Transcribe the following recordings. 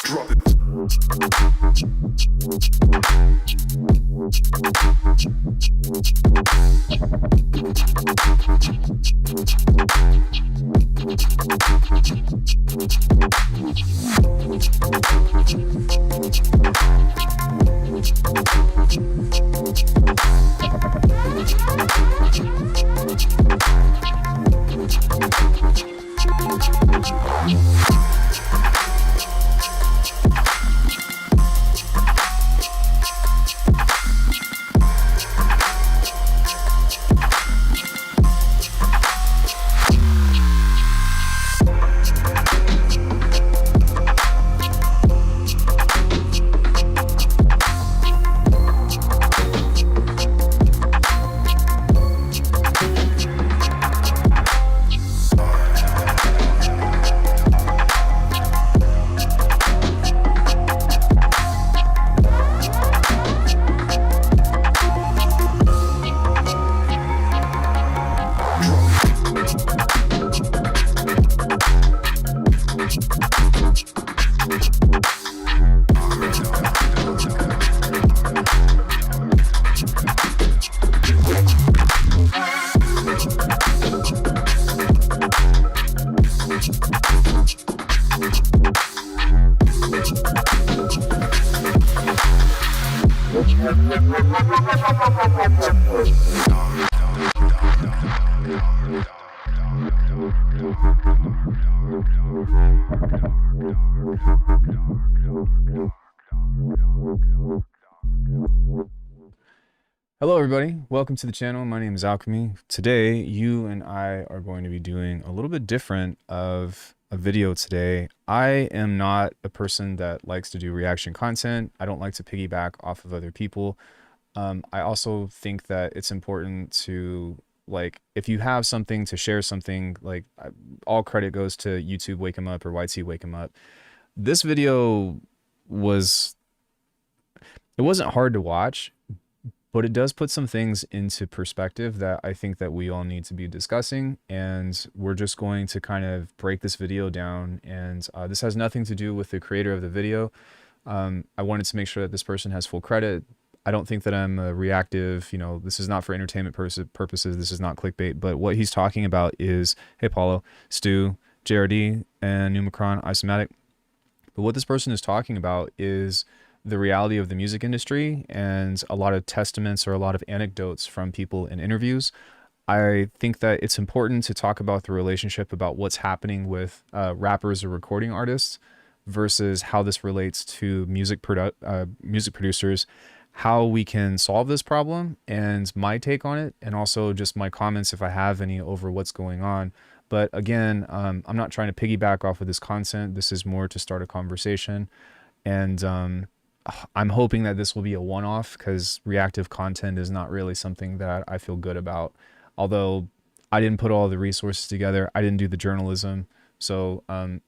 Drop it. Hello everybody, welcome to the channel. My name is Alckemy. Today, you and I are going to be doing a little bit different of a video today. I am not a person that likes to do reaction content. I don't like to piggyback off of other people. I also think that it's important to, like, if you have something to share something, like, all credit goes to YouTube Wake 'em Up or YT Wake 'em Up. This video it wasn't hard to watch, but it does put some things into perspective that I think that we all need to be discussing, and we're just going to kind of break this video down. And this has nothing to do with the creator of the video. I wanted to make sure that this person has full credit. I don't think that I'm a reactive, this is not for entertainment purposes. This is not clickbait, but what he's talking about is, hey, Paulo, Stu, JRD, and Numicron, Isomatic. But what this person is talking about is the reality of the music industry and a lot of testaments or a lot of anecdotes from people in interviews. I think that it's important to talk about the relationship about what's happening with rappers or recording artists versus how this relates to music producers, how we can solve this problem, and my take on it, and also just my comments if I have any over what's going on. But again, I'm not trying to piggyback off of this content. This is more to start a conversation. And I'm hoping that this will be a one-off, because reactive content is not really something that I feel good about. Although I didn't put all the resources together, I didn't do the journalism. So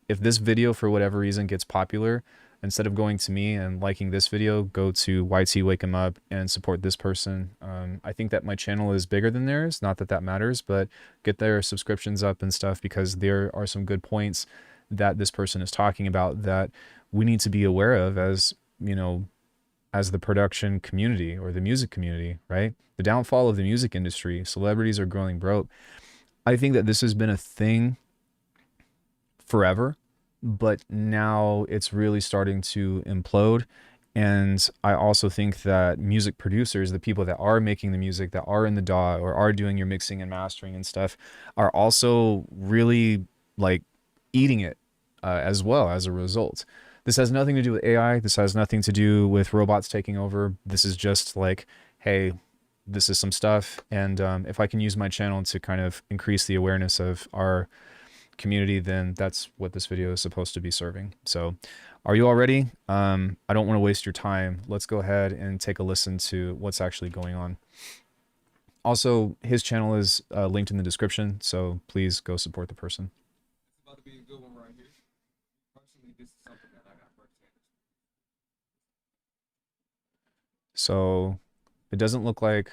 if this video for whatever reason gets popular, instead of going to me and liking this video, go to YT Wake 'em Up and support this person. I think that my channel is bigger than theirs. Not that that matters, but get their subscriptions up and stuff, because there are some good points that this person is talking about that we need to be aware of as the production community or the music community, right? The downfall of the music industry, celebrities are growing broke. I think that this has been a thing forever, but now it's really starting to implode. And I also think that music producers, the people that are making the music, that are in the DAW or are doing your mixing and mastering and stuff, are also really like eating it as well as a result. This has nothing to do with AI. This has nothing to do with robots taking over. This is just like, hey, this is some stuff. And if I can use my channel to kind of increase the awareness of our community, then that's what this video is supposed to be serving. So are you all ready? I don't want to waste your time. Let's go ahead and take a listen to what's actually going on. Also, his channel is linked in the description, so please go support the person. It's about to be a good one right here. Personally, this is something that I got firsthand. So it doesn't look like,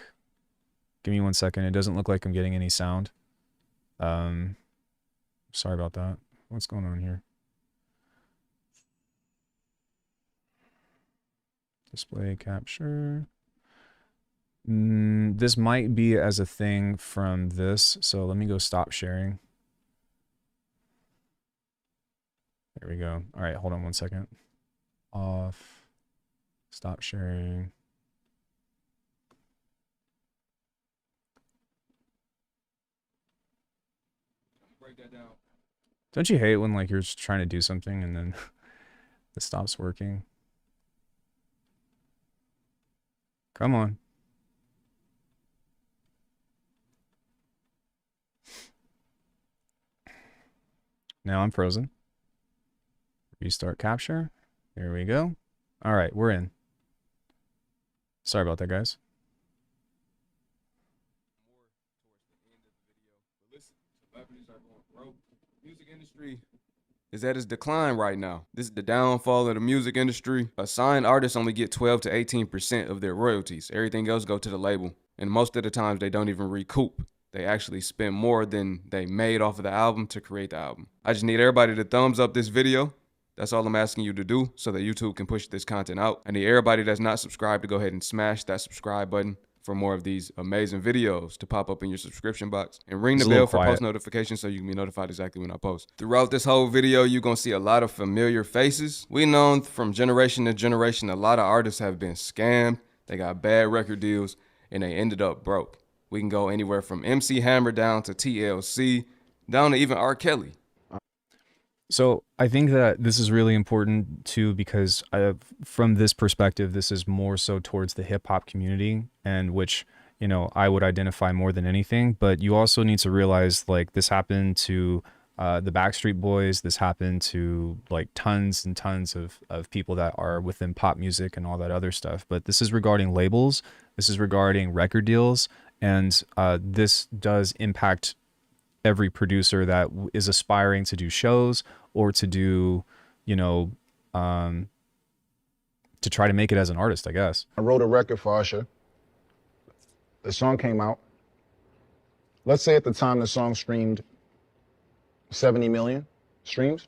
give me 1 second. It doesn't look like I'm getting any sound. Sorry about that. What's going on here? Display capture. This might be as a thing from this, so let me go stop sharing. There we go. All right, hold on 1 second. Off. Stop sharing. Break that down. Don't you hate when like you're just trying to do something and then it stops working? Come on. Now I'm frozen. Restart capture. There we go. All right, we're in. Sorry about that, guys. Celebrities are going broke. Music industry is at its decline right now. This is the downfall of the music industry. Assigned artists only get 12 to 18% of their royalties. Everything else go to the label. And most of the times they don't even recoup. They actually spend more than they made off of the album to create the album. I just need everybody to thumbs up this video. That's all I'm asking you to do so that YouTube can push this content out. I need everybody that's not subscribed to go ahead and smash that subscribe button for more of these amazing videos to pop up in your subscription box, and ring the bell for post notifications so you can be notified exactly when I post. Throughout this whole video, you're gonna see a lot of familiar faces. We know from generation to generation, a lot of artists have been scammed. They got bad record deals and they ended up broke. We can go anywhere from MC Hammer down to TLC, down to even R. Kelly. So I think that this is really important too, because from this perspective, this is more so towards the hip hop community, and which, you know, I would identify more than anything. But you also need to realize like this happened to the Backstreet Boys. This happened to like tons and tons of people that are within pop music and all that other stuff. But this is regarding labels. This is regarding record deals. And this does impact every producer that is aspiring to do shows or to do, you know, to try to make it as an artist, I guess. I wrote a record for Usher. The song came out. Let's say at the time the song streamed 70 million streams.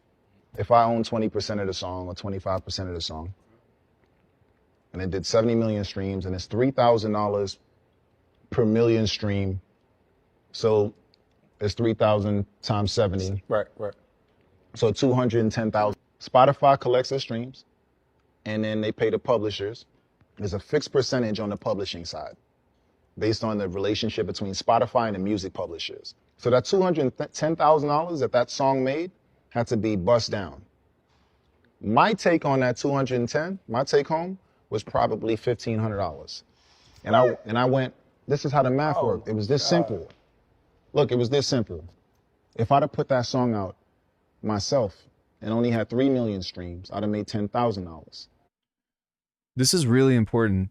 If I own 20% of the song or 25% of the song, and it did 70 million streams, and it's $3,000 per million stream. So it's 3,000 times 70. Right. So 210,000. Spotify collects the streams, and then they pay the publishers. There's a fixed percentage on the publishing side based on the relationship between Spotify and the music publishers. So that $210,000 that song made had to be bust down. My take on that 210, my take home was probably $1,500. And I went, this is how the math worked. It was this simple. Look, it was this simple. If I'd have put that song out myself and only had 3 million streams, I'd have made $10,000. This is really important.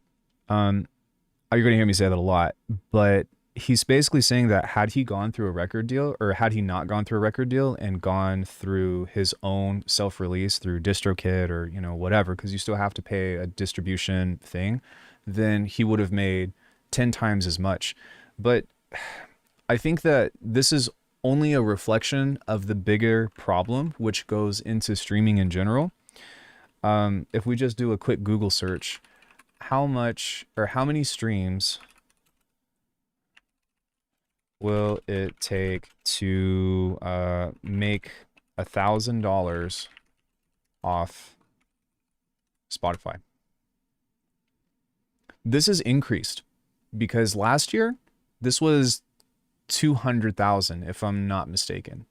You're going to hear me say that a lot, but he's basically saying that had he gone through a record deal, or had he not gone through a record deal and gone through his own self-release through DistroKid or, you know, whatever, because you still have to pay a distribution thing, then he would have made 10 times as much. But I think that this is only a reflection of the bigger problem, which goes into streaming in general. If we just do a quick Google search, how much or how many streams will it take to make $1,000 off Spotify? This is increased because last year this was 200,000, if I'm not mistaken.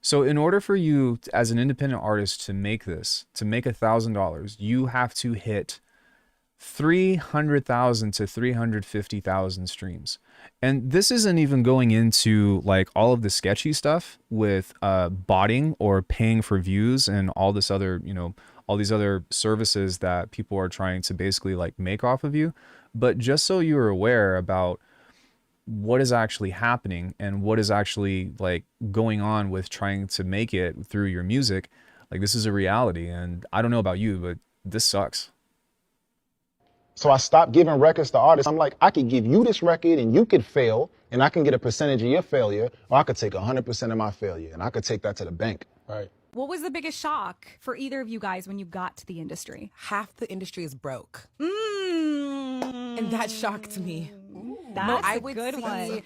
So in order for you as an independent artist to make this, to make $1,000, you have to hit 300,000 to 350,000 streams. And this isn't even going into like all of the sketchy stuff with botting or paying for views and all this other, you know, all these other services that people are trying to basically like make off of you. But just so you're aware about what is actually happening and what is actually like going on with trying to make it through your music, like this is a reality. And I don't know about you, but this sucks. So I stopped giving records to artists. I'm like, I could give you this record and you could fail and I can get a percentage of your failure, or I could take 100% of my failure and I could take that to the bank. Right. What was the biggest shock for either of you guys when you got to the industry? Half the industry is broke. Mm. And that shocked me. That's I a would good see- one.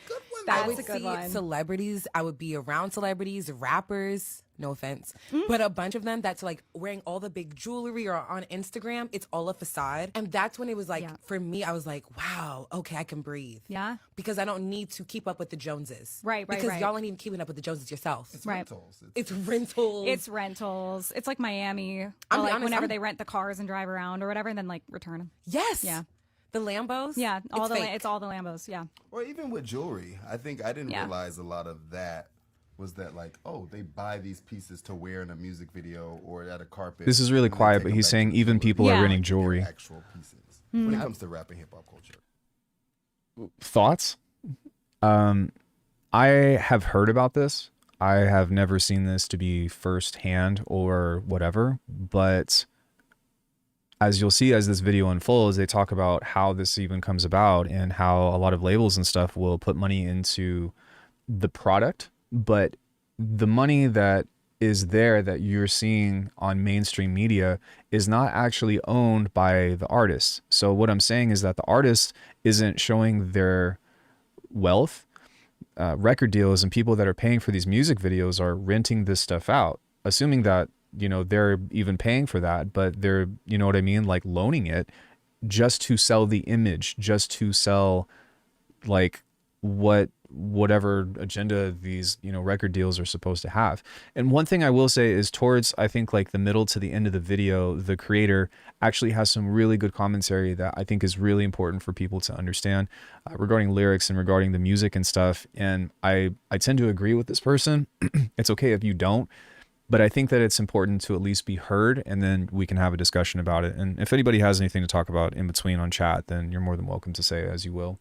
I That's would a good see one. celebrities. I would be around celebrities, rappers, no offense, but a bunch of them that's like wearing all the big jewelry or on Instagram. It's all a facade. And that's when it was like, Yeah. for me, I was like, wow, okay, I can breathe. Yeah. Because I don't need to keep up with the Joneses. Right, Because right. y'all ain't even keeping up with the Joneses yourself. It's Right. rentals. It's rentals. It's rentals. It's like Miami. Or I'm like honest, whenever I'm- they rent the cars and drive around or whatever and then like return them. yes. Yeah. The Lambos. Yeah. All it's fake. it's all the Lambos. Yeah. Or even with jewelry. I think I didn't Yeah. realize a lot of that was that like, oh, they buy these pieces to wear in a music video or at a carpet. This is really and then quiet, take but them he's back saying to the even jeweler. people Yeah. are renting They're jewelry. actual pieces when it comes to rap and hip hop culture. Thoughts? I have heard about this. I have never seen this to be firsthand or whatever, but as you'll see as this video unfolds, they talk about how this even comes about and how a lot of labels and stuff will put money into the product, but the money that is there that you're seeing on mainstream media is not actually owned by the artist. So what I'm saying is that the artist isn't showing their wealth. Record deals and people that are paying for these music videos are renting this stuff out, assuming that, you know, they're even paying for that, but they're, you know what I mean, like loaning it just to sell the image, just to sell like whatever agenda these, you know, record deals are supposed to have. And one thing I will say is towards, I think like the middle to the end of the video, the creator actually has some really good commentary that I think is really important for people to understand regarding lyrics and regarding the music and stuff. And I tend to agree with this person. It's okay if you don't, but I think that it's important to at least be heard, and then we can have a discussion about it. And if anybody has anything to talk about in between on chat, then you're more than welcome to say as you will.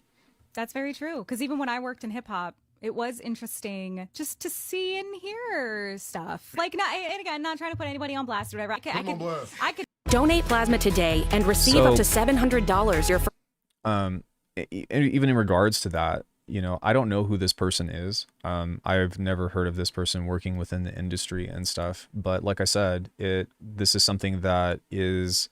That's very true. Because even when I worked in hip hop, it was interesting just to see and hear stuff. Like, not, and again, not trying to put anybody on blast or whatever. I could Donate plasma today and receive So- up to $700. Your Even in regards to that, you know, I don't know who this person is. I've never heard of this person working within the industry and stuff. But like I said, this is something that is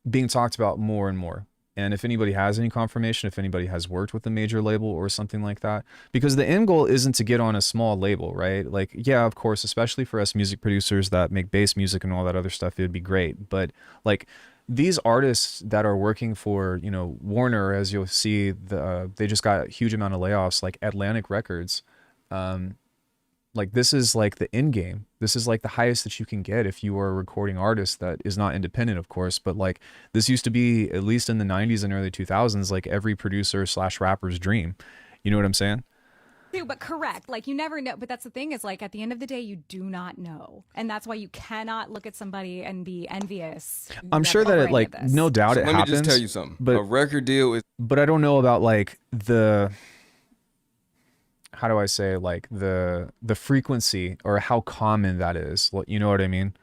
being talked about more and more. And if anybody has any confirmation, if anybody has worked with a major label or something like that, because the end goal isn't to get on a small label, right? Like, yeah, of course, especially for us music producers that make bass music and all that other stuff, it'd be great. But like these artists that are working for, you know, Warner, as you'll see, they just got a huge amount of layoffs, like Atlantic Records. Like this is like the end game. This is like the highest that you can get if you are a recording artist that is not independent, of course. But like this used to be, at least in the 90s and early 2000s, like every producer / rapper's dream. You know what I'm saying? do, but correct. Like you never know. But that's the thing is like at the end of the day, you do not know. And that's why you cannot look at somebody and be envious. I'm sure that over it any like, of this. no doubt So it let me happens. just tell you something. But A record deal is but I don't know about like the, how do I say, like the frequency or how common that is. You know what I mean?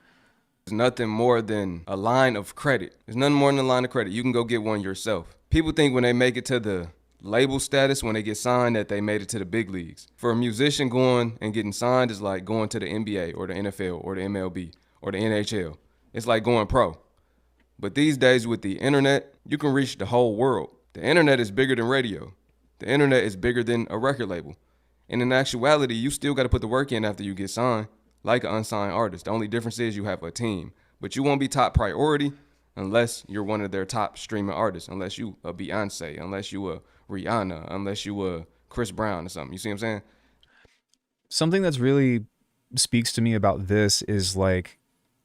nothing more than a line of credit. There's nothing more than a line of credit. You can go get one yourself. People think when they make it to the label status, when they get signed, that they made it to the big leagues. For a musician, going and getting signed is like going to the NBA or the NFL or the MLB or the NHL. It's like going pro. But these days with the internet, you can reach the whole world. The internet is bigger than radio. The internet is bigger than a record label. And in actuality, you still got to put the work in after you get signed, like an unsigned artist. The only difference is you have a team. But you won't be top priority unless you're one of their top streaming artists, unless you a Beyonce, unless you a Rihanna, unless you a Chris Brown or something. You see what I'm saying? Something that's really speaks to me about this is like,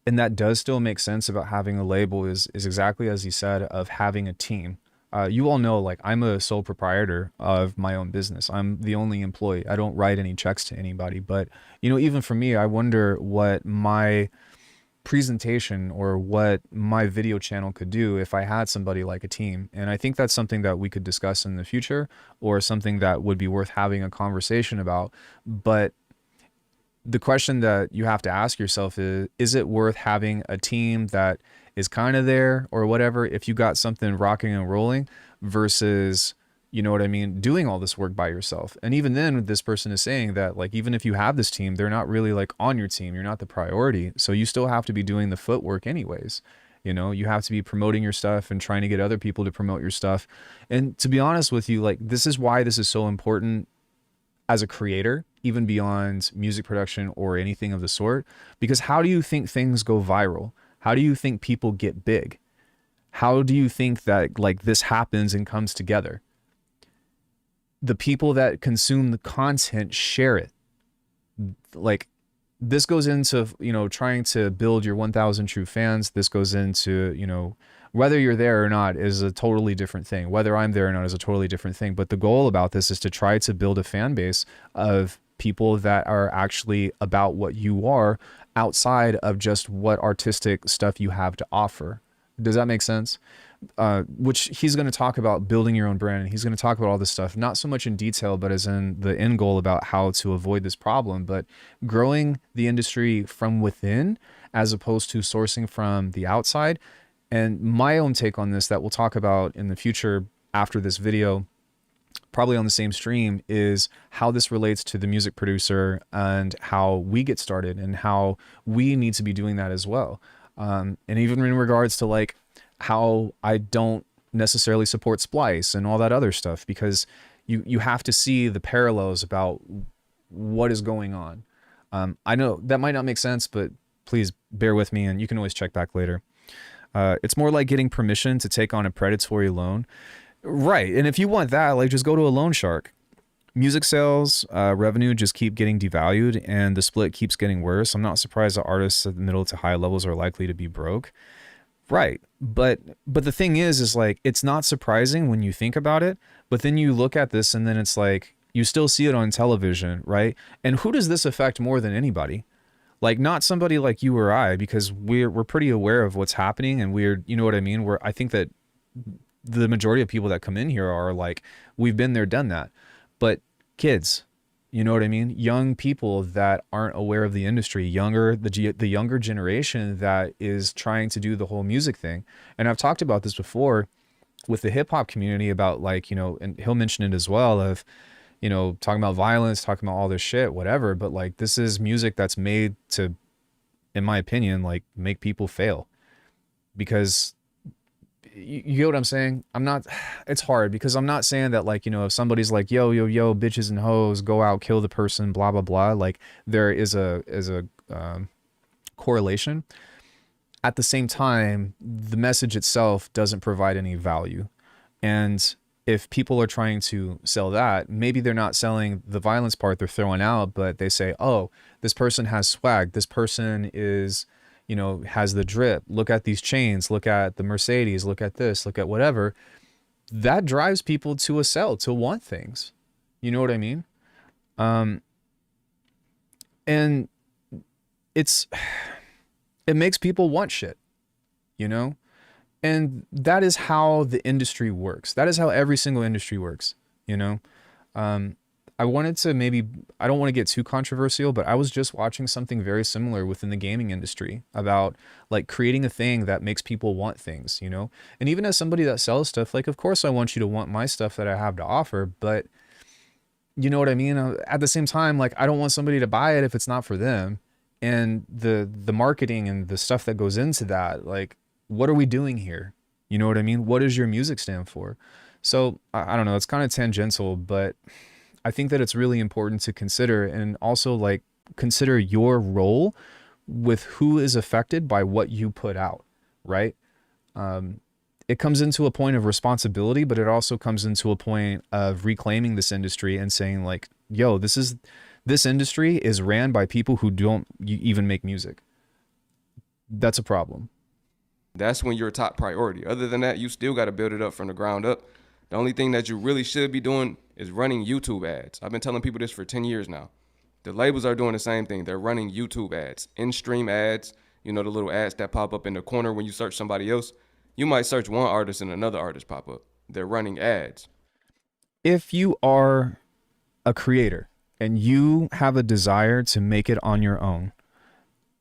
and that does still make sense about having a label is exactly as he said, of having a team. You all know, like, I'm a sole proprietor of my own business. I'm the only employee. I don't write any checks to anybody. But, you know, even for me, I wonder what my presentation or what my video channel could do if I had somebody like a team. And I think that's something that we could discuss in the future, or something that would be worth having a conversation about. But the question that you have to ask yourself is it worth having a team that is kind of there or whatever if you got something rocking and rolling versus You know what I mean? Doing all this work by yourself. And even then, this person is saying that, like, even if you have this team, they're not really like on your team. You're not the priority. So you still have to be doing the footwork anyways. You know, you have to be promoting your stuff and trying to get other people to promote your stuff. And to be honest with you, like, this is why this is so important as a creator, even beyond music production or anything of the sort. Because how do you think things go viral? How do you think people get big? How do you think that like this happens and comes together? The people that consume the content share it. Like, this goes into, you know, trying to build your 1,000 true fans. This goes into, you know, whether you're there or not is a totally different thing. Whether I'm there or not is a totally different thing. But the goal about this is to try to build a fan base of people that are actually about what you are outside of just what artistic stuff you have to offer. Does that make sense? Which he's going to talk about building your own brand, and he's going to talk about all this stuff, not so much in detail, but as in the end goal about how to avoid this problem, but growing the industry from within as opposed to sourcing from the outside. And my own take on this that we'll talk about in the future after this video, probably on the same stream, is how this relates to the music producer and how we get started and how we need to be doing that as well. And even in regards to like how I don't necessarily support Splice and all that other stuff, because you have to see the parallels about what is going on. I know that might not make sense, but please bear with me, and you can always check back later. It's more like getting permission to take on a predatory loan. Right. And if you want that, like, just go to a loan shark. Music sales revenue just keep getting devalued, and the split keeps getting worse. I'm not surprised that artists at the middle to high levels are likely to be broke. Right. But the thing is like, it's not surprising when you think about it, but then you look at this and then it's like, you still see it on television, right? And who does this affect more than anybody? Like, not somebody like you or I, because we're pretty aware of what's happening, and we're, you know what I mean? I think that the majority of people that come in here are like, we've been there, done that. But kids, you know what I mean? Young people that aren't aware of the industry, the younger generation that is trying to do the whole music thing. And I've talked about this before with the hip hop community about, like, you know, and he'll mention it as well, of, you know, talking about violence, talking about all this shit, whatever. But like, this is music that's made to, in my opinion, like, make people fail. Because you get what I'm saying? It's hard, because I'm not saying that, like, you know, if somebody's like, yo, bitches and hoes, go out, kill the person, blah, blah, blah, like, there is a correlation. At the same time, the message itself doesn't provide any value. And if people are trying to sell that, maybe they're not selling the violence part they're throwing out, but they say, oh, this person has swag. This person is, you know, has the drip. Look at these chains. Look at the Mercedes. Look at this. Look at whatever. That drives people to a sell, to want things. You know what I mean? And it makes people want shit, you know? And that is how the industry works. That is how every single industry works, you know? I wanted to I don't want to get too controversial, but I was just watching something very similar within the gaming industry about, like, creating a thing that makes people want things, you know? And even as somebody that sells stuff, like, of course I want you to want my stuff that I have to offer, but you know what I mean? At the same time, like, I don't want somebody to buy it if it's not for them. And the marketing and the stuff that goes into that, like, what are we doing here? You know what I mean? What does your music stand for? So I don't know, it's kind of tangential, but I think that it's really important to consider, and also, like, consider your role with who is affected by what you put out, right? It comes into a point of responsibility, but it also comes into a point of reclaiming this industry and saying, like, yo, this industry is ran by people who don't even make music. That's a problem. That's when you're a top priority. Other than that, you still got to build it up from the ground up. The only thing that you really should be doing is running YouTube ads. I've been telling people this for 10 years now. The labels are doing the same thing. They're running YouTube ads, in-stream ads, you know, the little ads that pop up in the corner when you search somebody else. You might search one artist and another artist pop up. They're running ads. If you are a creator and you have a desire to make it on your own,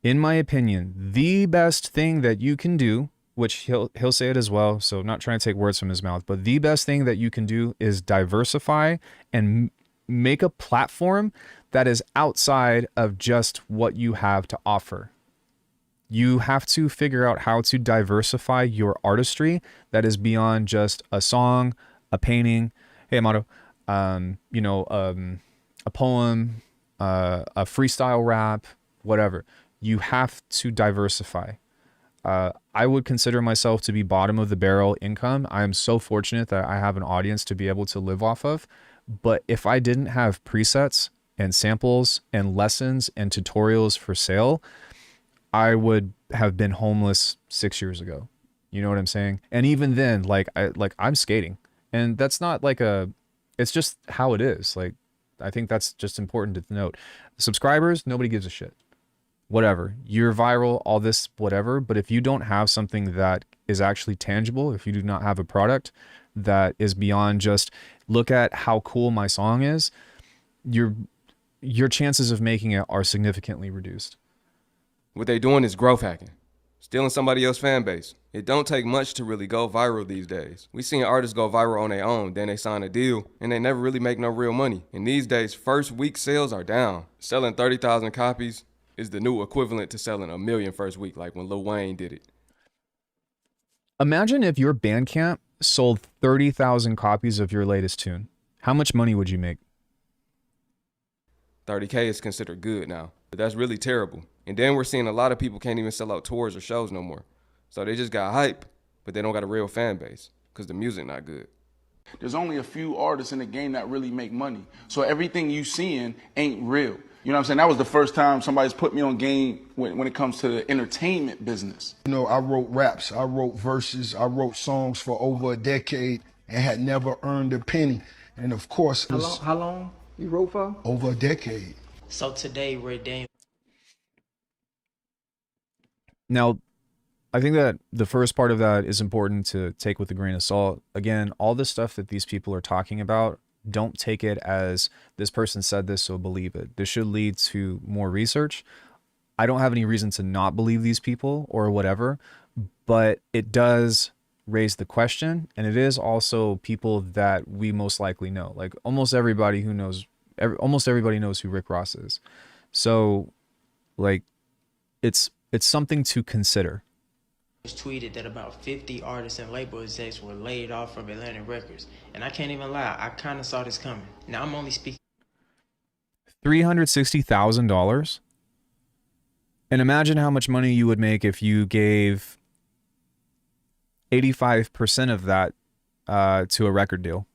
in my opinion, the best thing that you can do which he'll say it as well, so I'm not trying to take words from his mouth, but the best thing that you can do is diversify and make a platform that is outside of just what you have to offer. You have to figure out how to diversify your artistry that is beyond just a song, a painting, hey Amato, a poem, a freestyle rap, whatever. You have to diversify. I would consider myself to be bottom of the barrel income. I am so fortunate that I have an audience to be able to live off of. But if I didn't have presets and samples and lessons and tutorials for sale, I would have been homeless 6 years ago. You know what I'm saying? And even then, I'm skating, and that's not like it's just how it is. Like, I think that's just important to note. Subscribers, nobody gives a shit. Whatever, you're viral, all this, whatever. But if you don't have something that is actually tangible, if you do not have a product that is beyond just look at how cool my song is, your chances of making it are significantly reduced. What they doing is growth hacking, stealing somebody else's fan base. It don't take much to really go viral these days. We seen artists go viral on their own, then they sign a deal, and they never really make no real money. And these days, first week sales are down. Selling 30,000 copies is the new equivalent to selling 1 million first week, like when Lil Wayne did it. Imagine if your Bandcamp sold 30,000 copies of your latest tune. How much money would you make? 30K is considered good now, but that's really terrible. And then we're seeing a lot of people can't even sell out tours or shows no more. So they just got hype, but they don't got a real fan base because the music not good. There's only a few artists in the game that really make money. So everything you seeing ain't real. You know what I'm saying? That was the first time somebody's put me on game when it comes to the entertainment business. You know, I wrote raps, I wrote verses, I wrote songs for over a decade and had never earned a penny. And of course, How long you wrote for? over a decade. So today we're Daniel. Now, I think that the first part of that is important to take with a grain of salt. Again, all the stuff that these people are talking about, don't take it as this person said this, so believe it. This should lead to more research. I don't have any reason to not believe these people or whatever, but it does raise the question. And it is also people that we most likely know. Like almost everybody who knows, almost everybody knows who Rick Ross is. So like it's something to consider. It was tweeted that about 50 artists and label execs were laid off from Atlantic Records. And I can't even lie, I kind of saw this coming. Now I'm only speaking $360,000. And imagine how much money you would make if you gave 85% of that to a record deal.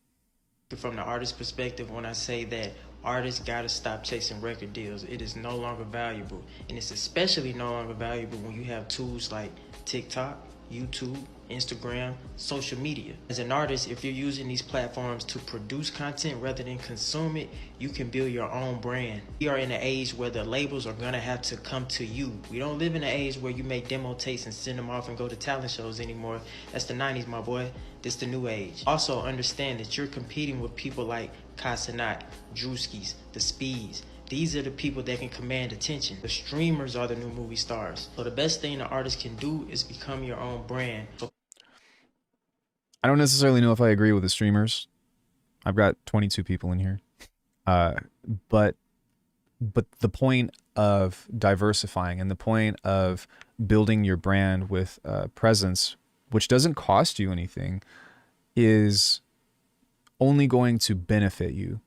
from the artist perspective when I say that artists gotta stop chasing record deals. It is no longer valuable, and it's especially no longer valuable when you have tools like TikTok, YouTube, Instagram, social media. As an artist, if you're using these platforms to produce content rather than consume it, you can build your own brand. We are in an age where the labels are gonna have to come to you. We don't live in an age where you make demo tapes and send them off and go to talent shows anymore. That's the 90s, my boy. This the new age. Also understand that you're competing with people like Cahoots, Drewskis, the Speeds. These are the people that can command attention. The streamers are the new movie stars. So the best thing the artist can do is become your own brand. I don't necessarily know if I agree with the streamers. I've got 22 people in here. But the point of diversifying and the point of building your brand with presence, which doesn't cost you anything, is only going to benefit you.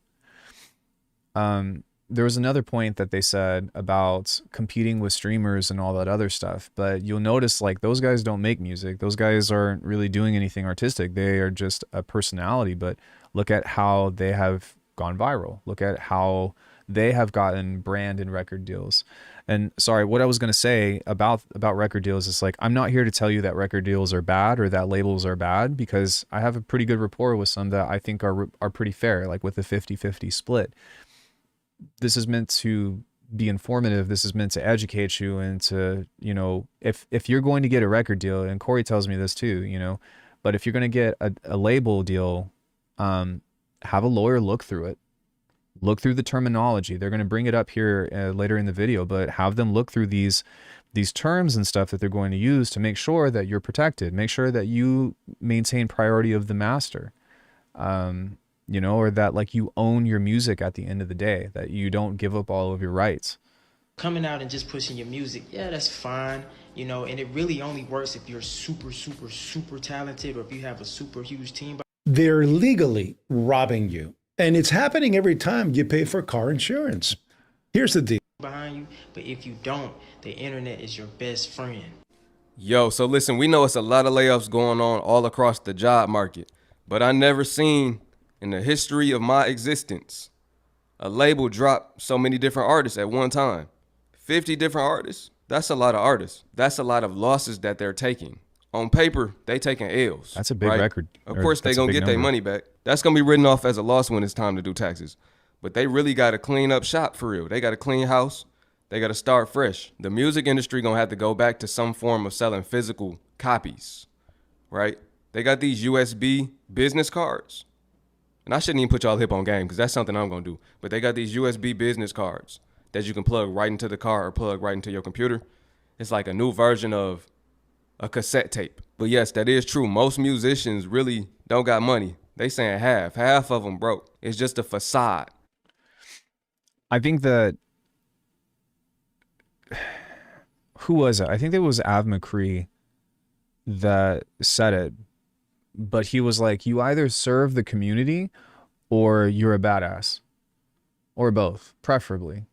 There was another point that they said about competing with streamers and all that other stuff, but you'll notice like those guys don't make music. Those guys aren't really doing anything artistic. They are just a personality, but look at how they have gone viral. Look at how they have gotten brand and record deals. And sorry, what I was going to say about record deals is like, I'm not here to tell you that record deals are bad or that labels are bad, because I have a pretty good rapport with some that I think are pretty fair, like with the 50-50 split. This is meant to be informative. This is meant to educate you and to, you know, if you're going to get a record deal, and Corey tells me this too, you know, but if you're going to get a label deal, have a lawyer look through it. Look through the terminology. They're going to bring it up here later in the video, but have them look through these these terms and stuff that they're going to use to make sure that you're protected, make sure that you maintain priority of the master, you know, or that like you own your music at the end of the day, that you don't give up all of your rights. Coming out and just pushing your music, yeah, that's fine, you know, and it really only works if you're super, super, super talented or if you have a super huge team. They're legally robbing you. And it's happening every time you pay for car insurance. Here's the deal. Behind you, but if you don't, the internet is your best friend. Yo, so listen, we know it's a lot of layoffs going on all across the job market, but I never seen in the history of my existence a label drop so many different artists at one time. 50 different artists, that's a lot of artists. That's a lot of losses that they're taking. On paper, they taking L's. That's a big record. Of course, they gonna get their money back. That's gonna be written off as a loss when it's time to do taxes. But they really gotta clean up shop for real. They gotta clean house. They gotta start fresh. The music industry gonna have to go back to some form of selling physical copies, right? They got these USB business cards. And I shouldn't even put y'all hip on game because that's something I'm gonna do. But they got these USB business cards that you can plug right into the car or plug right into your computer. It's like a new version of a cassette tape. But yes, that is true. Most musicians really don't got money. They saying half of them broke. It's just a facade. I think that, who was it? I think it was Av McCree that said it, but he was like, you either serve the community or you're a badass, or both, preferably.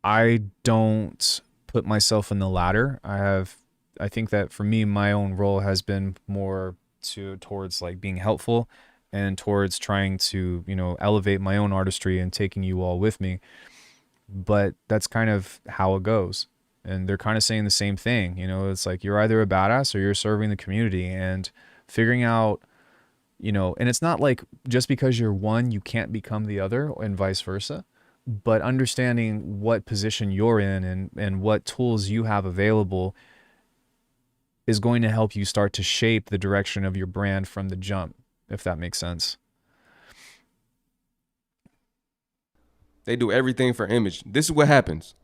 I don't put myself in the latter. I think that for me, my own role has been more towards like being helpful and towards trying to, you know, elevate my own artistry and taking you all with me. But that's kind of how it goes. And they're kind of saying the same thing. You know, it's like you're either a badass or you're serving the community, and figuring out, you know, and it's not like just because you're one, you can't become the other, and vice versa. But understanding what position you're in and what tools you have available is going to help you start to shape the direction of your brand from the jump, if that makes sense. They do everything for image. This is what happens.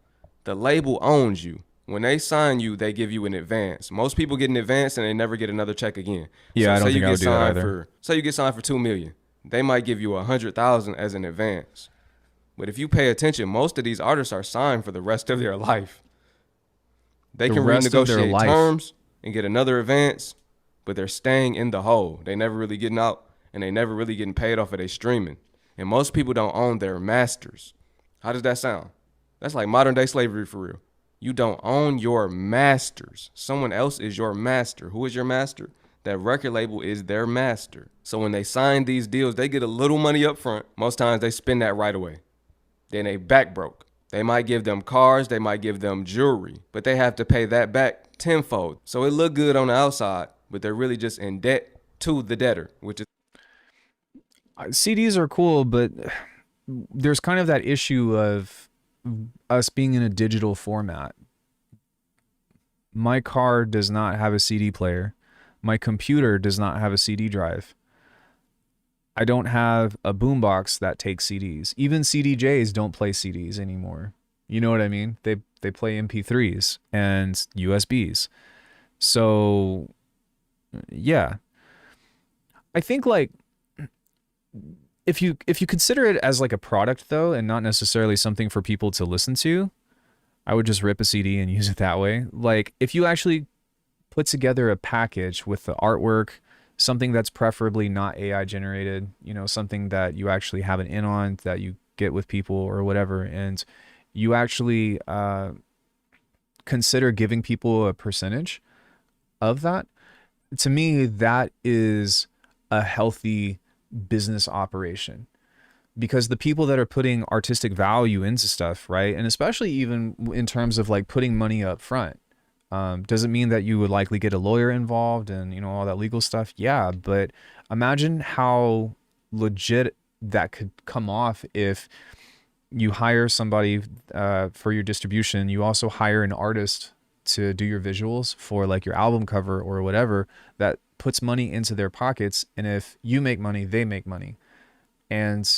The label owns you. When they sign you, they give you an advance. Most people get an advance and they never get another check again. Yeah, I don't think I would do that either. Say you get signed for $2 million. They might give you $100,000 as an advance. But if you pay attention, most of these artists are signed for the rest of their life. They can renegotiate terms and get another advance, but they're staying in the hole. They never really getting out, and they never really getting paid off of their streaming. And most people don't own their masters. How does that sound? That's like modern day slavery for real. You don't own your masters. Someone else is your master. Who is your master? That record label is their master. So when they sign these deals, they get a little money up front. Most times they spend that right away. Then they back broke. They might give them cars, they might give them jewelry, but they have to pay that back tenfold. So it look good on the outside, but they're really just in debt to the debtor, which is... CDs are cool, but there's kind of that issue of us being in a digital format. My car does not have a CD player. My computer does not have a CD drive. I don't have a boombox that takes CDs. Even CDJs don't play CDs anymore. You know what I mean? They play MP3s and USBs. So yeah. I think like if you consider it as like a product though, and not necessarily something for people to listen to, I would just rip a CD and use it that way. Like if you actually put together a package with the artwork, something that's preferably not AI generated, you know, something that you actually have an in on that you get with people or whatever, and you actually consider giving people a percentage of that, to me, that is a healthy business operation. Because the people that are putting artistic value into stuff, right, and especially even in terms of like putting money up front, doesn't mean that you would likely get a lawyer involved and, you know, all that legal stuff. Yeah, but imagine how legit that could come off if you hire somebody for your distribution. You also hire an artist to do your visuals for like your album cover or whatever, that puts money into their pockets. And if you make money, they make money. And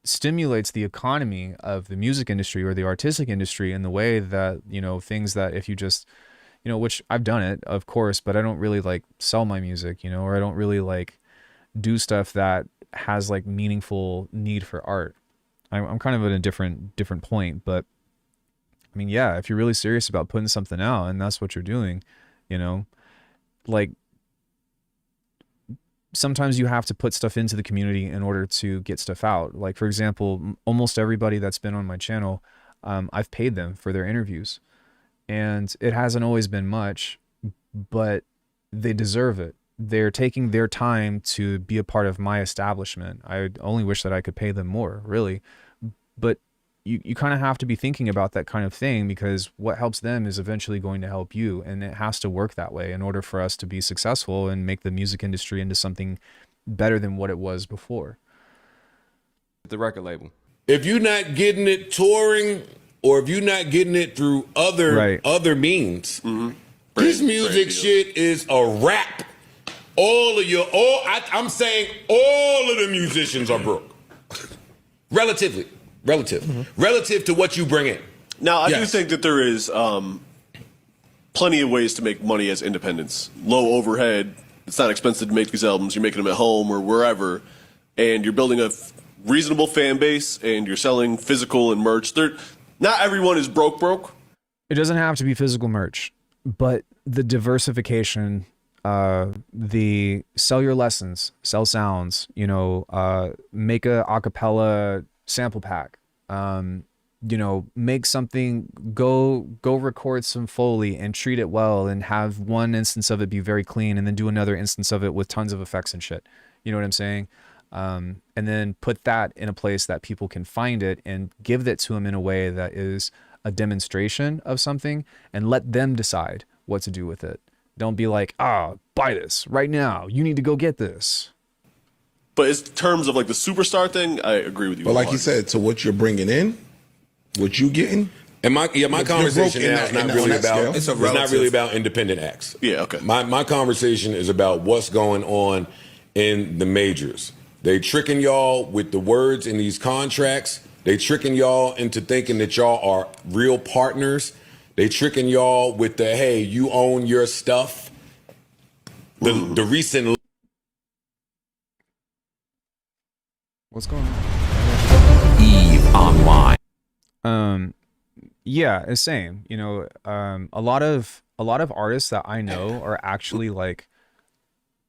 stimulates the economy of the music industry or the artistic industry in the way that, you know, things that if you just, you know, which I've done it, of course, but I don't really like sell my music, you know, or I don't really like do stuff that has like meaningful need for art. I'm kind of at a different point, but I mean, yeah, if you're really serious about putting something out and that's what you're doing, you know, like sometimes you have to put stuff into the community in order to get stuff out. Like, for example, almost everybody that's been on my channel, I've paid them for their interviews, and it hasn't always been much, but they deserve it. They're taking their time to be a part of my establishment. I only wish that I could pay them more, really. But you kind of have to be thinking about that kind of thing, because what helps them is eventually going to help you. And it has to work that way in order for us to be successful and make the music industry into something better than what it was before. The record label. If you're not getting it touring, or if you're not getting it through other means, this music shit is a wrap. I'm saying all of the musicians are broke. Relative to what you bring in. Now, I do think that there is plenty of ways to make money as independents. Low overhead. It's not expensive to make these albums. You're making them at home or wherever, and you're building a reasonable fan base, and you're selling physical and merch. Not everyone is broke. It doesn't have to be physical merch, but the diversification, the sell your lessons, sell sounds, you know, make a acapella sample pack, you know, make something, go record some Foley and treat it well and have one instance of it be very clean and then do another instance of it with tons of effects and shit. You know what I'm saying? And then put that in a place that people can find it and give that to them in a way that is a demonstration of something, and let them decide what to do with it. Don't be like, buy this right now. You need to go get this. But in terms of like the superstar thing, I agree with you. But like you said, so what you're bringing in, what you getting, and my conversation now is not really about. It's not really about independent acts. Yeah, okay. My conversation is about what's going on in the majors. They tricking y'all with the words in these contracts. They tricking y'all into thinking that y'all are real partners. They tricking y'all with the, hey, you own your stuff. The recent. What's going on? Eve Online. Yeah, the same. You know, a lot of artists that I know are actually like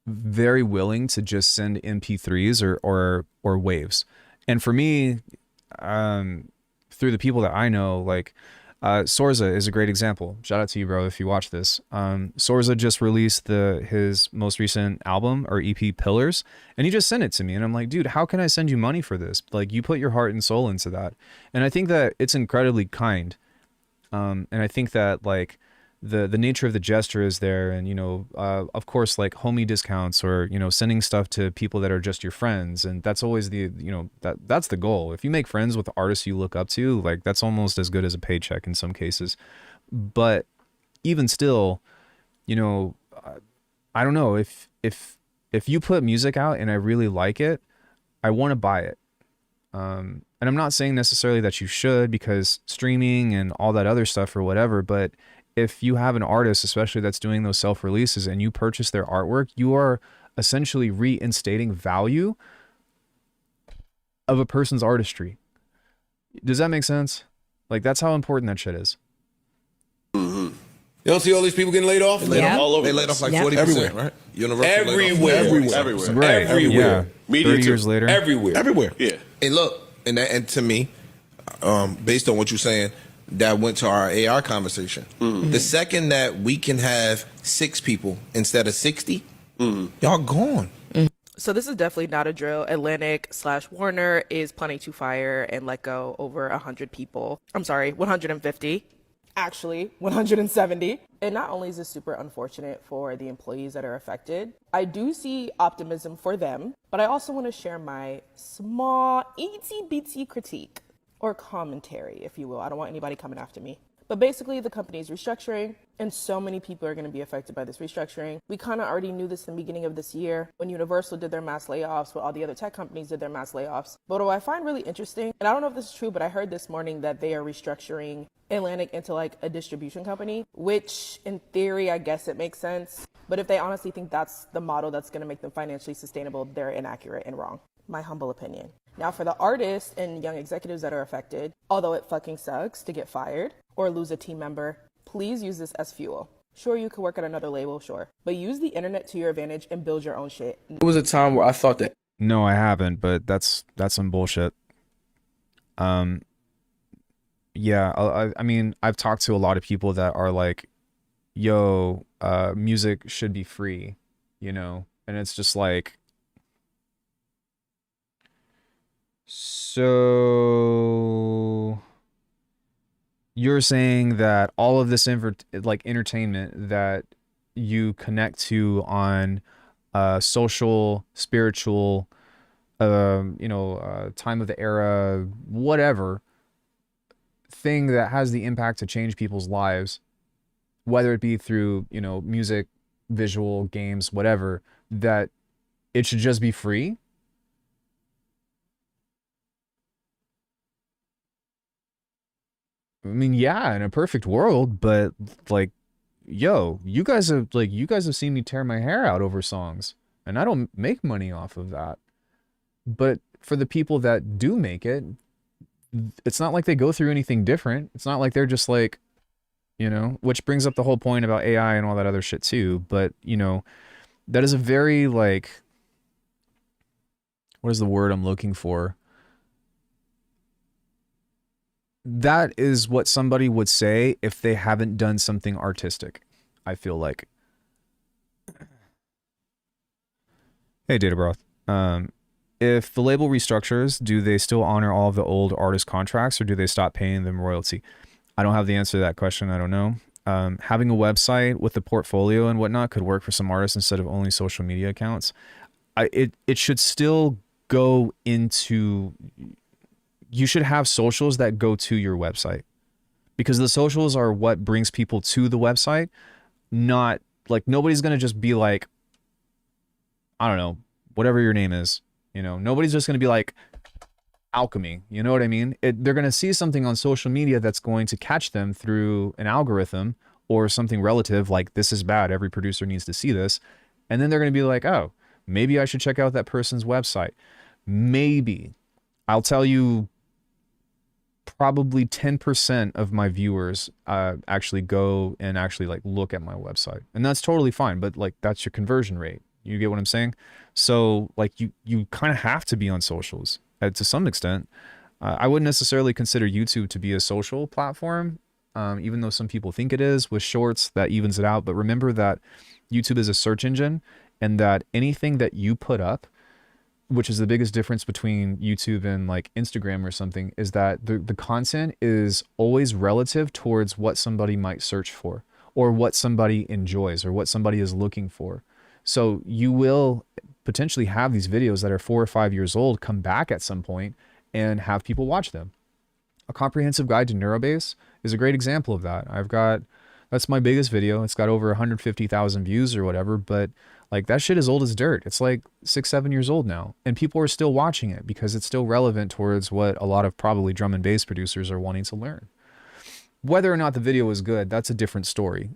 very willing to just send MP3s or waves. And for me, through the people that I know, like Sorza is a great example. Shout out to you, bro, if you watch this. Sorza just released his most recent album or EP, Pillars, and he just sent it to me. And I'm like, dude, how can I send you money for this? Like, you put your heart and soul into that. And I think that it's incredibly kind. And I think that like the nature of the gesture is there. And, you know, of course, like homie discounts or, you know, sending stuff to people that are just your friends. And that's always the, you know, that's the goal. If you make friends with artists you look up to, like that's almost as good as a paycheck in some cases. But even still, you know, I don't know, if you put music out and I really like it, I want to buy it. And I'm not saying necessarily that you should, because streaming and all that other stuff or whatever, but if you have an artist, especially that's doing those self-releases, and you purchase their artwork, you are essentially reinstating value of a person's artistry. Does that make sense? Like, that's how important that shit is. You don't see all these people getting laid off? They laid off all over. They laid off like 40%, right? Everywhere. Yeah. 30 years later. Everywhere. Yeah. And look, and to me, based on what you're saying, that went to our AR conversation. The second that we can have 6 people instead of 60, y'all gone. So this is definitely not a drill. Atlantic/Warner is planning to fire and let go over 100 people. I'm sorry, 150. Actually, 170. And not only is this super unfortunate for the employees that are affected, I do see optimism for them, but I also want to share my small, itsy-bitsy critique, or commentary, if you will. I don't want anybody coming after me. But basically, the company is restructuring, and so many people are going to be affected by this restructuring. We kind of already knew this in the beginning of this year when Universal did their mass layoffs, when all the other tech companies did their mass layoffs. But what I find really interesting, and I don't know if this is true, but I heard this morning that they are restructuring Atlantic into like a distribution company, which in theory, I guess it makes sense. But if they honestly think that's the model that's going to make them financially sustainable, they're inaccurate and wrong. My humble opinion. Now, for the artists and young executives that are affected, although it fucking sucks to get fired or lose a team member, please use this as fuel. Sure, you could work at another label, sure. But use the internet to your advantage and build your own shit. There was a time where I thought that. No, I haven't, but that's some bullshit. Yeah, I mean, I've talked to a lot of people that are like, yo, music should be free, you know? And it's just like, so you're saying that all of this entertainment that you connect to on social, spiritual, time of the era, whatever thing that has the impact to change people's lives, whether it be through, music, visual, games, whatever, that it should just be free? I mean, yeah, in a perfect world, but like, yo, you guys have seen me tear my hair out over songs, and I don't make money off of that. But for the people that do make it, it's not like they go through anything different. It's not like they're just like, which brings up the whole point about AI and all that other shit too. But, that is a very like, what is the word I'm looking for? That is what somebody would say if they haven't done something artistic, I feel like. Hey, Data Broth. If the label restructures, do they still honor all of the old artist contracts, or do they stop paying them royalty? I don't have the answer to that question. I don't know. Having a website with a portfolio and whatnot could work for some artists instead of only social media accounts. It should still go into... You should have socials that go to your website, because the socials are what brings people to the website. Not like, nobody's going to just be like, I don't know, whatever your name is, nobody's just going to be like Alckemy. You know what I mean? They're going to see something on social media that's going to catch them through an algorithm or something relative, like, this is bad, every producer needs to see this. And then they're going to be like, oh, maybe I should check out that person's website. Maybe. I'll tell you, probably 10% of my viewers actually go and actually like look at my website, and that's totally fine, but like, that's your conversion rate. You get what I'm saying? So like, you kind of have to be on socials to some extent. I wouldn't necessarily consider YouTube to be a social platform, even though some people think it is. With shorts, that evens it out. But remember that YouTube is a search engine, and that anything that you put up, which is the biggest difference between YouTube and like Instagram or something, is that the content is always relative towards what somebody might search for, or what somebody enjoys, or what somebody is looking for. So you will potentially have these videos that are 4 or 5 years old come back at some point and have people watch them. A comprehensive guide to Neurobase is a great example of that. That's my biggest video. It's got over 150,000 views or whatever, but like, that shit is old as dirt. It's like 6, 7 years old now, and people are still watching it because it's still relevant towards what a lot of probably drum and bass producers are wanting to learn. Whether or not the video is good, that's a different story.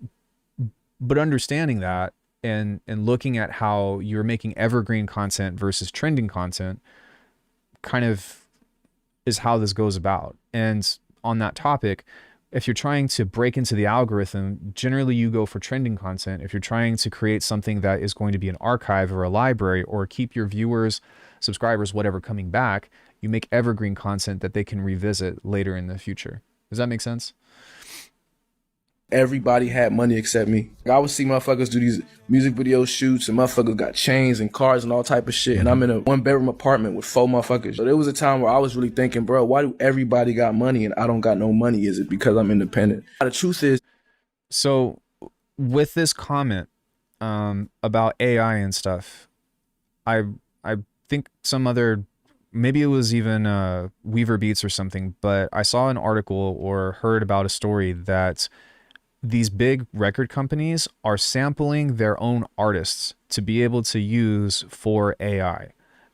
But understanding that and looking at how you're making evergreen content versus trending content kind of is how this goes about. And on that topic, if you're trying to break into the algorithm, generally you go for trending content. If you're trying to create something that is going to be an archive or a library, or keep your viewers, subscribers, whatever, coming back, you make evergreen content that they can revisit later in the future. Does that make sense? Everybody had money except me. I would see motherfuckers do these music video shoots, and motherfuckers got chains and cars and all type of shit. And I'm in a 1-bedroom apartment with 4 motherfuckers. So there was a time where I was really thinking, bro, why do everybody got money and I don't got no money? Is it because I'm independent? The truth is... So with this comment about AI and stuff, I think some other maybe it was even Weaver Beats or something, but I saw an article or heard about a story that these big record companies are sampling their own artists to be able to use for AI.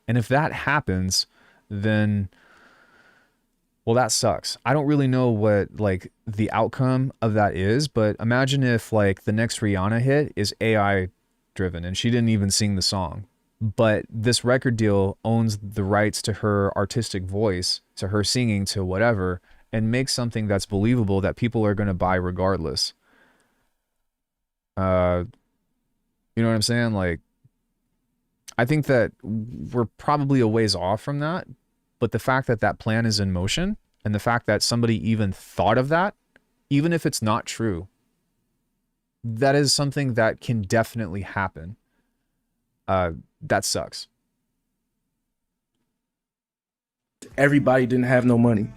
And if that happens, then, well, that sucks. I don't really know what like the outcome of that is, but imagine if like the next Rihanna hit is AI driven and she didn't even sing the song, but this record deal owns the rights to her artistic voice, to her singing, to whatever, and makes something that's believable that people are going to buy regardless. You know what I'm saying? Like, I think that we're probably a ways off from that, but the fact that that plan is in motion and the fact that somebody even thought of that, even if it's not true, that is something that can definitely happen. That sucks. Everybody didn't have no money.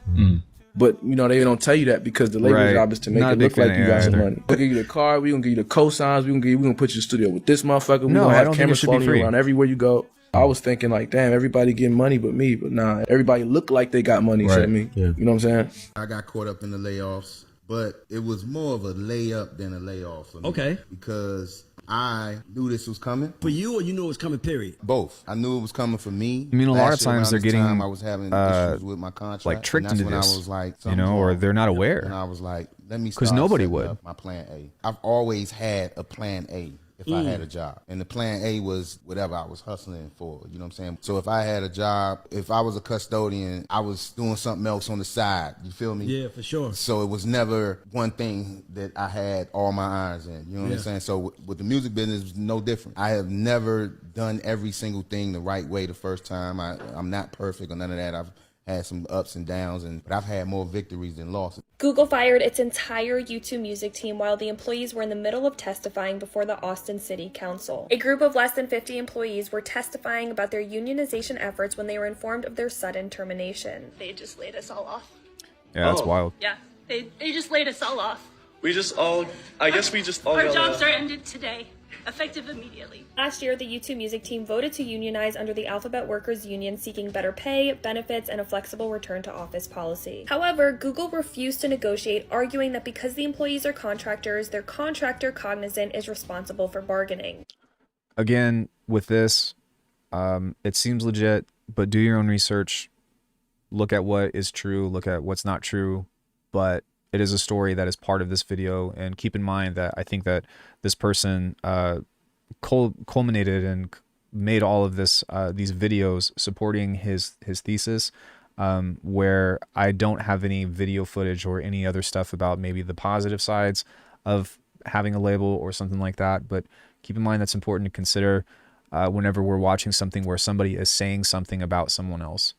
But, you know, they don't tell you that because the labor job is to make it look like you got some money. We'll give you the car, we're going to give you the cosigns, we're going to put you in the studio with this motherfucker. We're going to have cameras following you around everywhere you go. I was thinking like, damn, everybody getting money but me. But nah, everybody look like they got money except me. You know what I'm saying? I got caught up in the layoffs, but it was more of a layup than a layoff for me. Because I knew this was coming. For you, or you knew it was coming, period? Both. I knew it was coming for me. I mean, a lot of times they're getting I was having issues with my contract. like tricked into this, I was like, you know, or they're not aware. And I was like, let me start because nobody setting would. up my plan A. I've always had a plan A if I had a job. And the plan A was whatever I was hustling for, you know what I'm saying? So if I had a job, if I was a custodian, I was doing something else on the side, you feel me? Yeah, for sure. So it was never one thing that I had all my eyes in, you know what I'm saying? So with the music business, it's no different. I have never done every single thing the right way the first time. I'm not perfect or none of that. I've had some ups and downs, but I've had more victories than losses. Google fired its entire YouTube music team while the employees were in the middle of testifying before the Austin City Council. A group of less than 50 employees were testifying about their unionization efforts when they were informed of their sudden termination. They just laid us all off. Yeah, that's wild. Yeah, they just laid us all off. We just all, I guess we just all Our jobs are ended today, effective immediately. Last year, the YouTube music team voted to unionize under the Alphabet Workers Union, seeking better pay, benefits, and a flexible return to office policy. However, Google refused to negotiate, arguing that because the employees are contractors, their contractor Cognizant is responsible for bargaining. Again, with this, it seems legit, but do your own research. Look at what is true, look at what's not true, but it is a story that is part of this video, and keep in mind that I think that this person culminated and made all of this these videos supporting his thesis, where I don't have any video footage or any other stuff about maybe the positive sides of having a label or something like that. But keep in mind that's important to consider whenever we're watching something where somebody is saying something about someone else.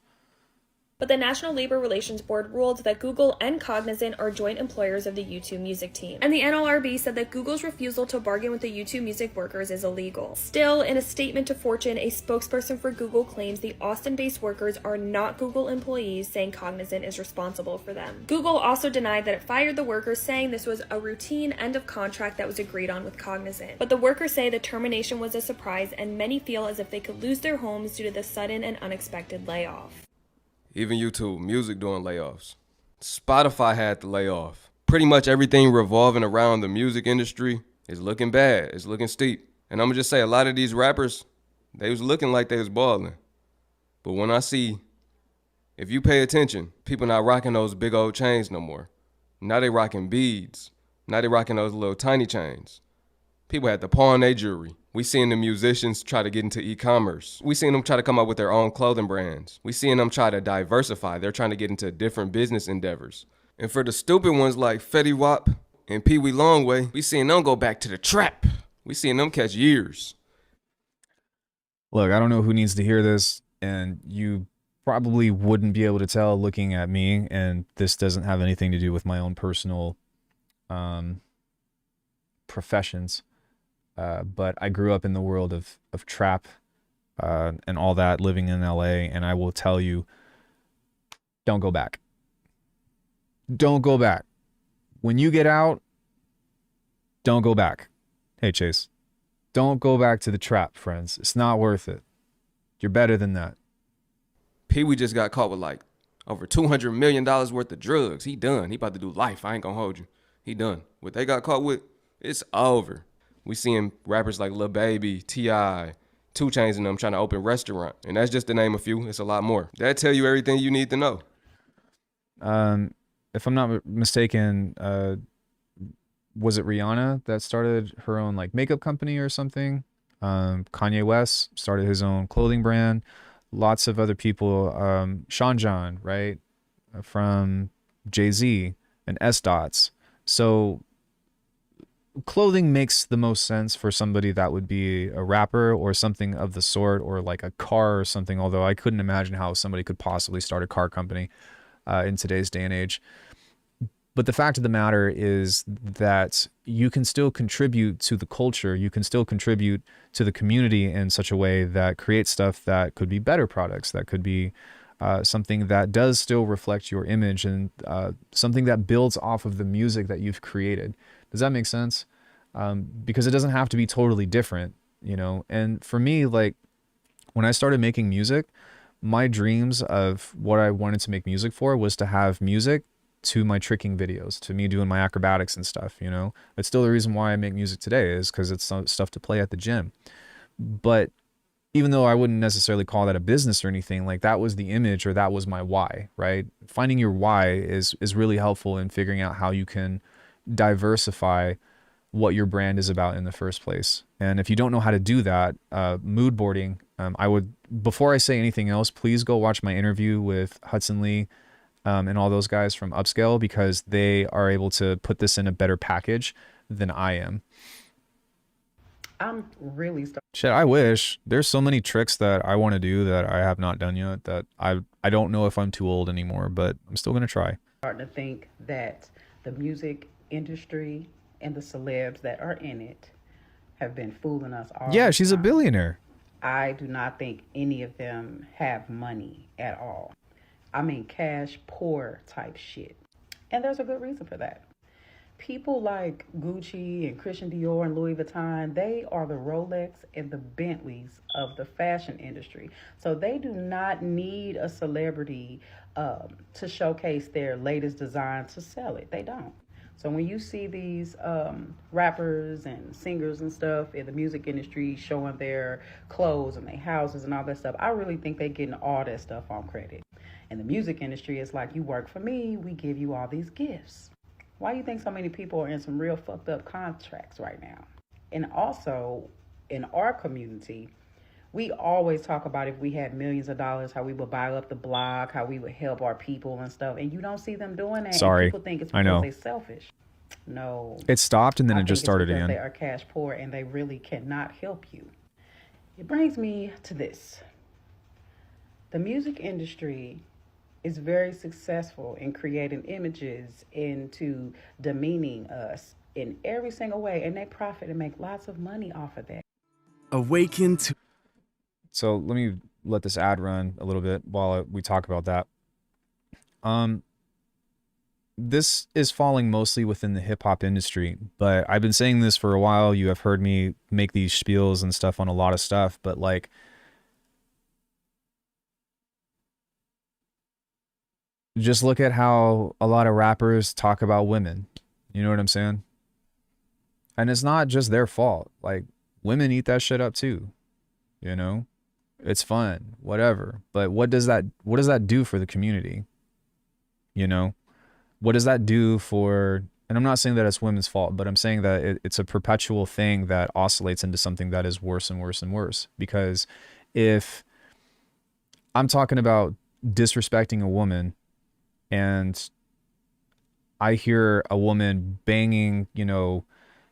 But the National Labor Relations Board ruled that Google and Cognizant are joint employers of the YouTube music team. And the NLRB said that Google's refusal to bargain with the YouTube music workers is illegal. Still, in a statement to Fortune, a spokesperson for Google claims the Austin-based workers are not Google employees, saying Cognizant is responsible for them. Google also denied that it fired the workers, saying this was a routine end of contract that was agreed on with Cognizant. But the workers say the termination was a surprise, and many feel as if they could lose their homes due to the sudden and unexpected layoff. Even YouTube Music doing layoffs. Spotify had the layoff. Pretty much everything revolving around the music industry is looking bad. It's looking steep. And I'm gonna just say a lot of these rappers, they was looking like they was balling. But when I see, if you pay attention, people not rocking those big old chains no more. Now they rocking beads. Now they rocking those little tiny chains. People had to pawn their jewelry. We seeing the musicians try to get into e-commerce. We seeing them try to come up with their own clothing brands. We seeing them try to diversify. They're trying to get into different business endeavors. And for the stupid ones like Fetty Wap and Pee Wee Longway, we seeing them go back to the trap. We seeing them catch years. Look, I don't know who needs to hear this, and you probably wouldn't be able to tell looking at me, and this doesn't have anything to do with my own personal professions. But I grew up in the world of trap and all that, living in LA, and I will tell you, don't go back. Don't go back. When you get out, don't go back. Hey, Chase, don't go back to the trap, friends. It's not worth it. You're better than that. Pee Wee just got caught with like over $200 million worth of drugs. He done. He about to do life. I ain't gonna hold you. He done. What they got caught with, it's over. We seeing rappers like Lil Baby, T.I., 2 Chainz and them trying to open restaurant. And that's just to name a few. It's a lot more. That tell you everything you need to know. If I'm not mistaken, was it Rihanna that started her own like makeup company or something? Kanye West started his own clothing brand. Lots of other people, Sean John, right? From Jay-Z and S Dots. So clothing makes the most sense for somebody that would be a rapper or something of the sort, or like a car or something. Although I couldn't imagine how somebody could possibly start a car company in today's day and age. But the fact of the matter is that you can still contribute to the culture. You can still contribute to the community in such a way that creates stuff that could be better products, that could be something that does still reflect your image, and something that builds off of the music that you've created. Does that make sense? Because it doesn't have to be totally different, you know? And for me, like when I started making music, my dreams of what I wanted to make music for was to have music to my tricking videos, to me doing my acrobatics and stuff, you know? It's still the reason why I make music today, is because it's stuff to play at the gym. But even though I wouldn't necessarily call that a business or anything, like that was the image, or that was my why, right? Finding your why is really helpful in figuring out how you can diversify what your brand is about in the first place. And if you don't know how to do that, mood boarding, I would, before I say anything else, please go watch my interview with Hudson Lee and all those guys from Upscale, because they are able to put this in a better package than I am. I'm really Shit, I wish. There's so many tricks that I want to do that I have not done yet, that I don't know if I'm too old anymore, but I'm still going to try. starting to think that the music industry and the celebs that are in it have been fooling us all. Yeah, she's a billionaire. I do not think any of them have money at all. I mean, cash poor type shit. And there's a good reason for that. People like Gucci and Christian Dior and Louis Vuitton, they are the Rolex and the Bentleys of the fashion industry. So they do not need a celebrity to showcase their latest design to sell it. They don't. So when you see these rappers and singers and stuff in the music industry showing their clothes and their houses and all that stuff, I really think they're getting all that stuff on credit. In the music industry, it's like, you work for me, we give you all these gifts. Why do you think so many people are in some real fucked up contracts right now? And also, in our community, we always talk about if we had millions of dollars, how we would buy up the block, how we would help our people and stuff. And you don't see them doing that. Sorry, and people think it's I know. because they're selfish. No. It stopped and then I it just think it's started because again. they are cash poor and they really cannot help you. It brings me to this. The music industry is very successful in creating images into demeaning us in every single way, and they profit and make lots of money off of that. Awaken to. So let me let this ad run a little bit while we talk about that. This is falling mostly within the hip hop industry, but I've been saying this for a while. You have heard me make these spiels and stuff on a lot of stuff, but like, just look at how a lot of rappers talk about women. You know what I'm saying? And it's not just their fault. Like, women eat that shit up too. You know? It's fun, whatever. But what does that do for the community? You know? What does that do for, and I'm not saying that it's women's fault, but I'm saying that it's a perpetual thing that oscillates into something that is worse and worse and worse. Because if I'm talking about disrespecting a woman, and I hear a woman banging, you know,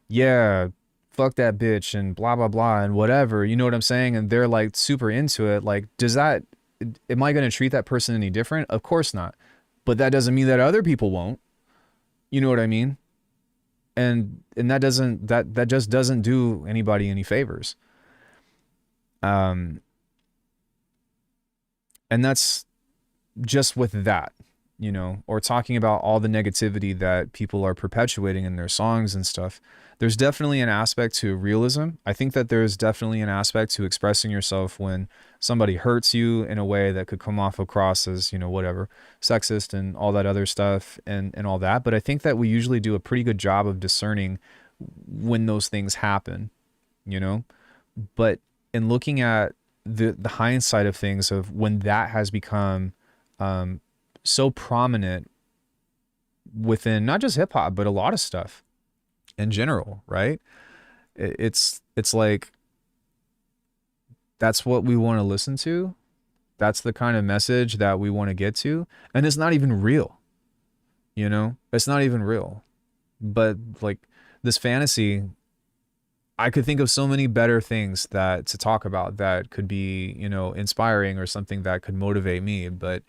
yeah, fuck that bitch and blah, blah, blah, and whatever, you know what I'm saying? And they're like super into it. Like, am I going to treat that person any different? Of course not. But that doesn't mean that other people won't. You know what I mean? And that just doesn't do anybody any favors. And that's just with that. you know, or talking about all the negativity that people are perpetuating in their songs and stuff. There's definitely an aspect to realism. I think that there's definitely an aspect to expressing yourself when somebody hurts you in a way that could come off across as, you know, whatever, sexist and all that other stuff and all that. But I think that we usually do a pretty good job of discerning when those things happen, you know? But in looking at the hindsight of things, of when that has become so prominent within not just hip hop, but a lot of stuff in general, right? It's like, that's what we want to listen to. That's the kind of message that we want to get to. And it's not even real, you know, it's not even real. But like this fantasy, I could think of so many better things that to talk about that could be, you know, inspiring or something that could motivate me. But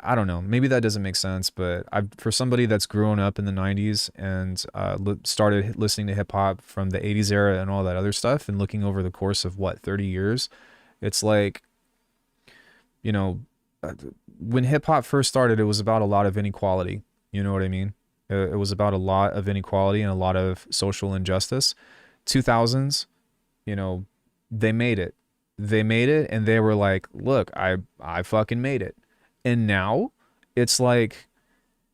I don't know, maybe that doesn't make sense, but for somebody that's grown up in the 90s and started listening to hip hop from the 80s era and all that other stuff, and looking over the course of 30 years, it's like, you know, when hip hop first started, it was about a lot of inequality. You know what I mean? It was about a lot of inequality and a lot of social injustice. 2000s, you know, they made it. They made it, and they were like, look, I fucking made it. And now it's like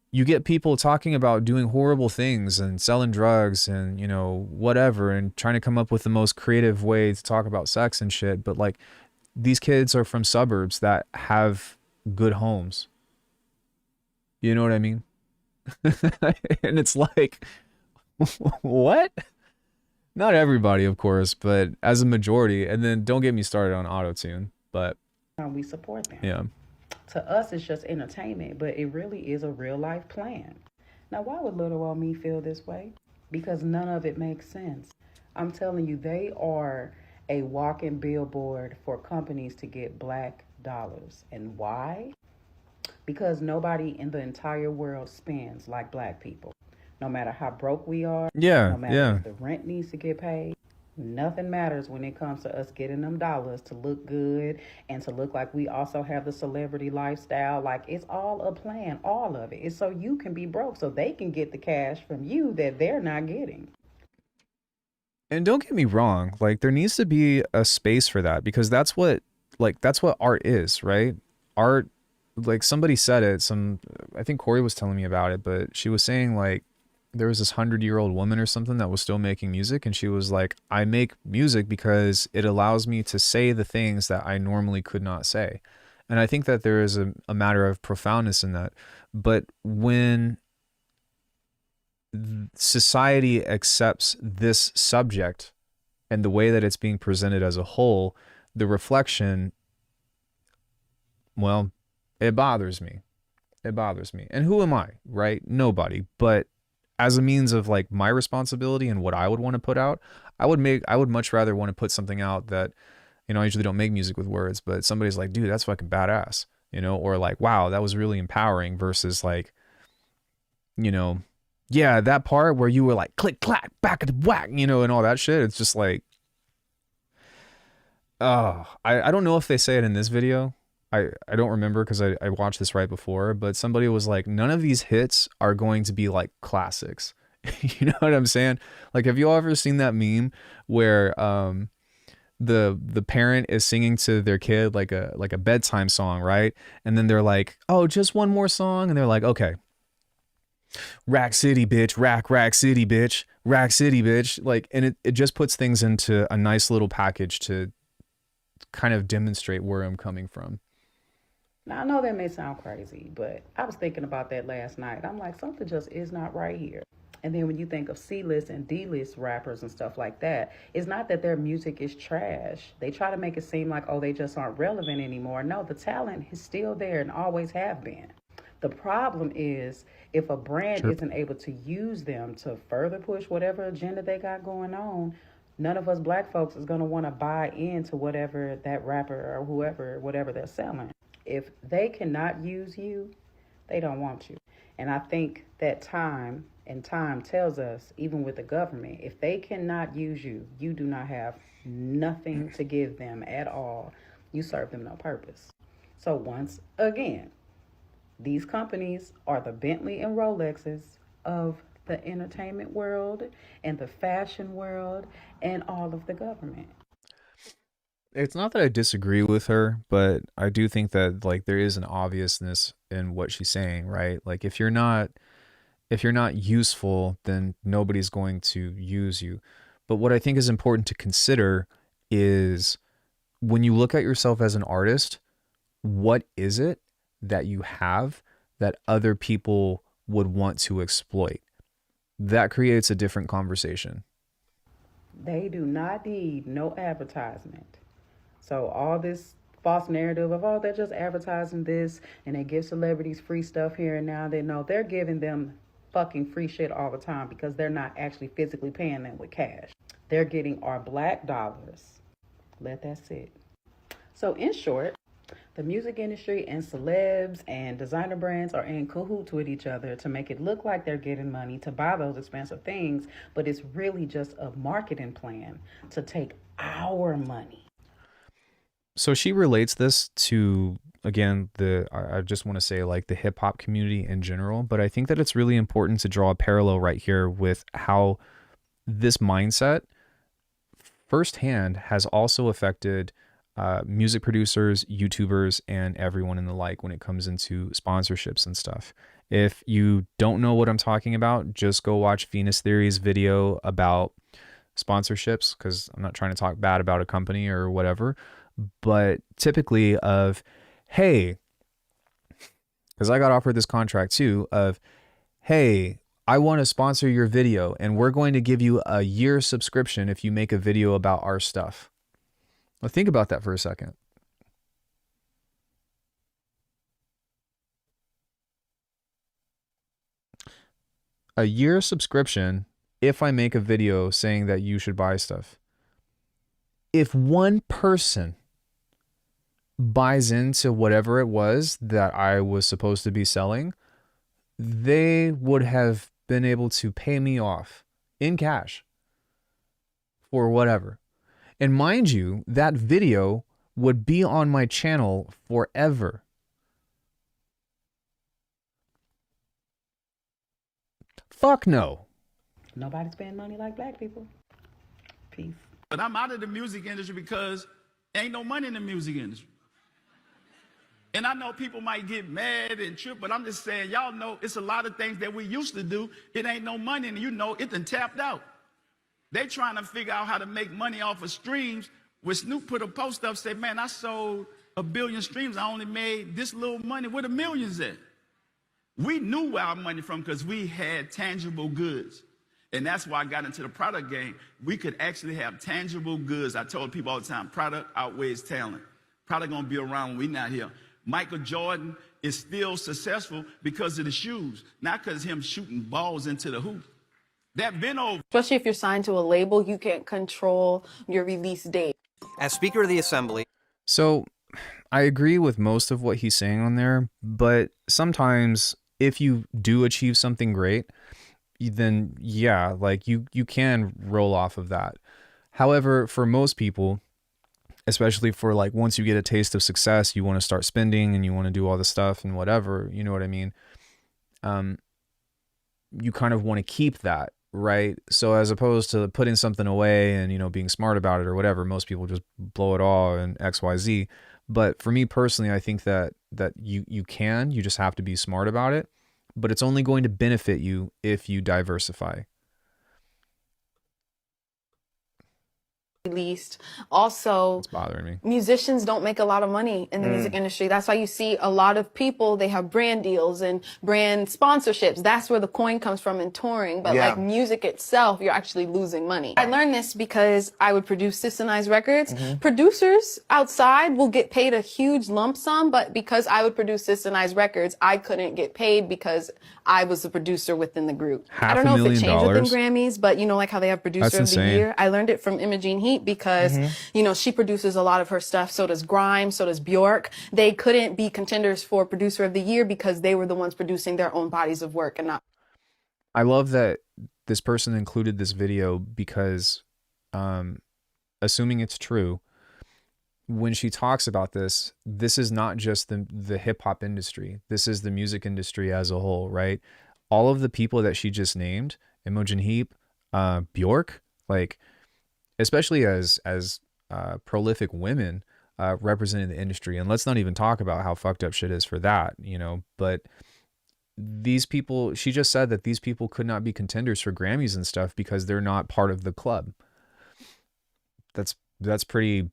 you get people talking about doing horrible things and selling drugs and, you know, whatever, and trying to come up with the most creative way to talk about sex and shit. But like, these kids are from suburbs that have good homes. You know what I mean? And it's like, what? Not everybody, of course, but as a majority. And then don't get me started on auto-tune, but we support them. yeah. To us, it's just entertainment, but it really is a real life plan. Now, why would little old me feel this way? Because none of it makes sense. I'm telling you, they are a walking billboard for companies to get black dollars. And why? Because nobody in the entire world spends like black people. No matter how broke we are, no matter if the rent needs to get paid, nothing matters when it comes to us getting them dollars to look good and to look like we also have the celebrity lifestyle. Like, it's all a plan, all of it. It's so you can be broke, so they can get the cash from you that they're not getting. And don't get me wrong, like, there needs to be a space for that, because that's what art is, right? Art, like, somebody said it, I think Corey was telling me about it, but she was saying, like, there was this 100-year-old woman or something that was still making music, and she was like, I make music because it allows me to say the things that I normally could not say. And I think that there is a matter of profoundness in that. But when society accepts this subject and the way that it's being presented as a whole, the reflection, well, it bothers me. It bothers me. And who am I, right? Nobody. But as a means of like my responsibility and what I would want to put out, I would much rather want to put something out that, you know, I usually don't make music with words, but somebody's like, dude, that's fucking badass, you know, or like, wow, that was really empowering, versus like, you know, yeah, that part where you were like, click, clack, back at the whack, you know, and all that shit. It's just like, oh, I don't know if they say it in this video. I don't remember, because I watched this right before, but somebody was like, none of these hits are going to be like classics. You know what I'm saying? Like, have you all ever seen that meme where the parent is singing to their kid like a bedtime song, right? And then they're like, oh, just one more song, and they're like, okay, Rack City, bitch, rack city, bitch, rack city, bitch. Like, and it just puts things into a nice little package to kind of demonstrate where I'm coming from. Now, I know that may sound crazy, but I was thinking about that last night. I'm like, something just is not right here. And then when you think of C-list and D-list rappers and stuff like that, it's not that their music is trash. They try to make it seem like, oh, they just aren't relevant anymore. No, the talent is still there and always have been. The problem is if a brand isn't able to use them to further push whatever agenda they got going on, none of us black folks is going to want to buy into whatever that rapper or whoever, whatever they're selling. If they cannot use you, they don't want you. And I think that time tells us, even with the government, if they cannot use you, you do not have nothing to give them at all. You serve them no purpose. So once again, These companies are the Bentley and Rolexes of the entertainment world and the fashion world and all of the government. It's not that I disagree with her, but I do think that like there is an obviousness in what she's saying, right? Like if you're not useful, then nobody's going to use you. But what I think is important to consider is when you look at yourself as an artist, what is it that you have that other people would want to exploit? That creates a different conversation. They do not need no advertisement. So all this false narrative of, oh, they're just advertising this and they give celebrities free stuff here and now, they know they're giving them fucking free shit all the time because they're not actually physically paying them with cash. They're getting our black dollars. Let that sit. So in short, the music industry and celebs and designer brands are in cahoots with each other to make it look like they're getting money to buy those expensive things, but it's really just a marketing plan to take our money. So she relates this to, again, I just want to say like the hip hop community in general, but I think that it's really important to draw a parallel right here with how this mindset firsthand has also affected music producers, YouTubers, and everyone in the like when it comes into sponsorships and stuff. If you don't know what I'm talking about, just go watch Venus Theory's video about sponsorships, because I'm not trying to talk bad about a company or whatever, but typically of, hey, because I got offered this contract too, of, hey, I want to sponsor your video and we're going to give you a year subscription if you make a video about our stuff. Well, think about that for a second. A year subscription if I make a video saying that you should buy stuff. If one person buys into whatever it was that I was supposed to be selling, they would have been able to pay me off in cash for whatever. And mind you, that video would be on my channel forever. Fuck no. Nobody's spending money like black people. Peace. But I'm out of the music industry because ain't no money in the music industry. And I know people might get mad and trip, but I'm just saying, y'all know it's a lot of things that we used to do. It ain't no money, and you know it done tapped out. They trying to figure out how to make money off of streams. When Snoop put a post up, said, man, I sold 1 billion streams. I only made this little money. Where the millions at? We knew where our money from because we had tangible goods. And that's why I got into the product game. We could actually have tangible goods. I told people all the time, product outweighs talent. Product gonna be around when we not here. Michael Jordan is still successful because of the shoes, not because of him shooting balls into the hoop. That been over. Especially if you're signed to a label, you can't control your release date. As Speaker of the Assembly. So I agree with most of what he's saying on there, but sometimes if you do achieve something great, then yeah, like you can roll off of that. However, for most people, especially for like once you get a taste of success, you want to start spending and you want to do all the stuff and whatever, you know what I mean? You kind of want to keep that, right? So as opposed to putting something away and, you know, being smart about it or whatever, most people just blow it all and XYZ. But for me personally, I think that you just have to be smart about it, but it's only going to benefit you if you diversify. Released. Also, it's bothering me. Musicians don't make a lot of money in the music industry. That's why you see a lot of people, they have brand deals and brand sponsorships. That's where the coin comes from in touring. But like music itself, you're actually losing money. I learned this because I would produce Systemized records. Producers outside will get paid a huge lump sum, but because I would produce Systemized records, I couldn't get paid because I was the producer within the group. I don't know if it changed within Grammys, but you know, like how they have producer of the year. I learned it from Imogene Heat because, you know, she produces a lot of her stuff. So does Grimes, so does Bjork. They couldn't be contenders for producer of the year because they were the ones producing their own bodies of work and not. I love that this person included this video because, assuming it's true, when she talks about this, this is not just the hip hop industry. This is the music industry as a whole, right? All of the people that she just named, Imogen Heap, Bjork, like, especially as prolific women representing the industry. And let's not even talk about how fucked up shit is for that, you know, but these people, she just said that these people could not be contenders for Grammys and stuff because they're not part of the club. That's pretty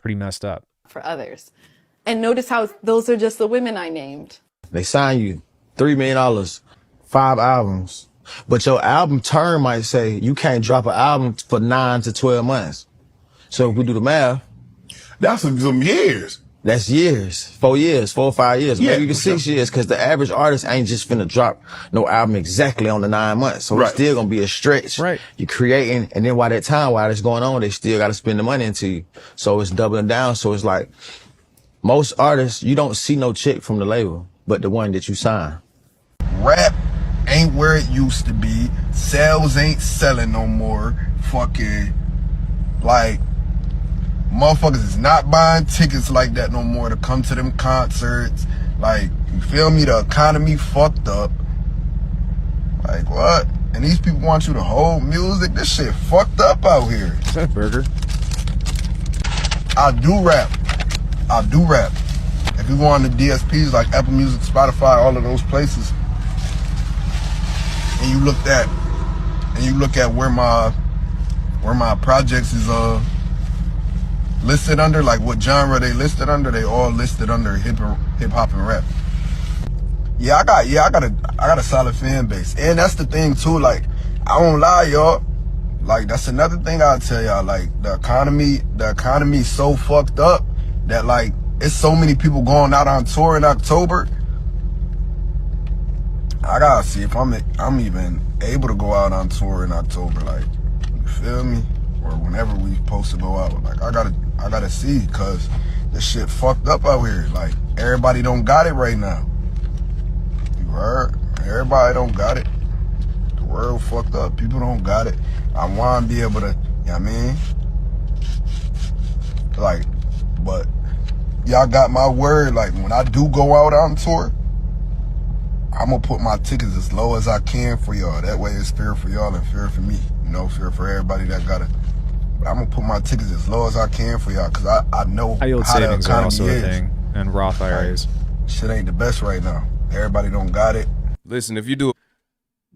messed up. For others. And notice how those are just the women I named. They sign you $3 million, 5 albums, but your album term might say you can't drop an album for 9 to 12 months. So if we do the math, that's some years. That's years, 4 years, 4 or 5 years, maybe even 6 years, because the average artist ain't just finna drop no album exactly on the 9 months. So it's still gonna be a stretch. Right. You're creating, and then while that's going on, they still gotta spend the money into you. So it's doubling down. So it's like, most artists, you don't see no check from the label, but the one that you sign. Rap ain't where it used to be. Sales ain't selling no more. Fucking, like, motherfuckers is not buying tickets like that no more to come to them concerts. Like, you feel me? The economy fucked up. Like, what? And these people want you to hold music? This shit fucked up out here. Is that Burger? I do rap. If you go on the DSPs like Apple Music, Spotify, all of those places, and you look at where my projects is listed under, like what genre they listed under, they all listed under hip hop and rap. I got a solid fan base. And that's the thing too, like, I won't lie, y'all. Like, that's another thing I'll tell y'all. Like, the economy is so fucked up that, like, it's so many people going out on tour in October. I gotta see if I'm even able to go out on tour in October. Like, you feel me? Or whenever we supposed to go out. Like, I gotta see, cause this shit fucked up out here. Like, everybody don't got it right now. You heard? Everybody don't got it. The world fucked up. People don't got it. I want to be able to, you know what I mean? Like, but y'all got my word. Like, when I do go out on tour, I'm gonna put my tickets as low as I can for y'all. That way it's fair for y'all and fair for me. You know, fair for everybody that got it. But I'm gonna put my tickets as low as I can for y'all, cause I know high yield how the savings are economy also is. a thing, and Roth IRAs. Like, shit ain't the best right now. Everybody don't got it. Listen, if you do,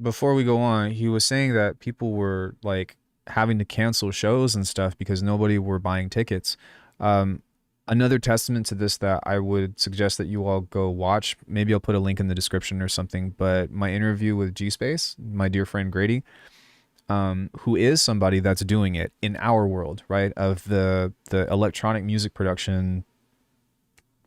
before we go on, he was saying that people were like having to cancel shows and stuff because nobody were buying tickets. Another testament to this that I would suggest that you all go watch, maybe I'll put a link in the description or something, but my interview with G-Space, my dear friend Grady, who is somebody that's doing it in our world, right, of the electronic music production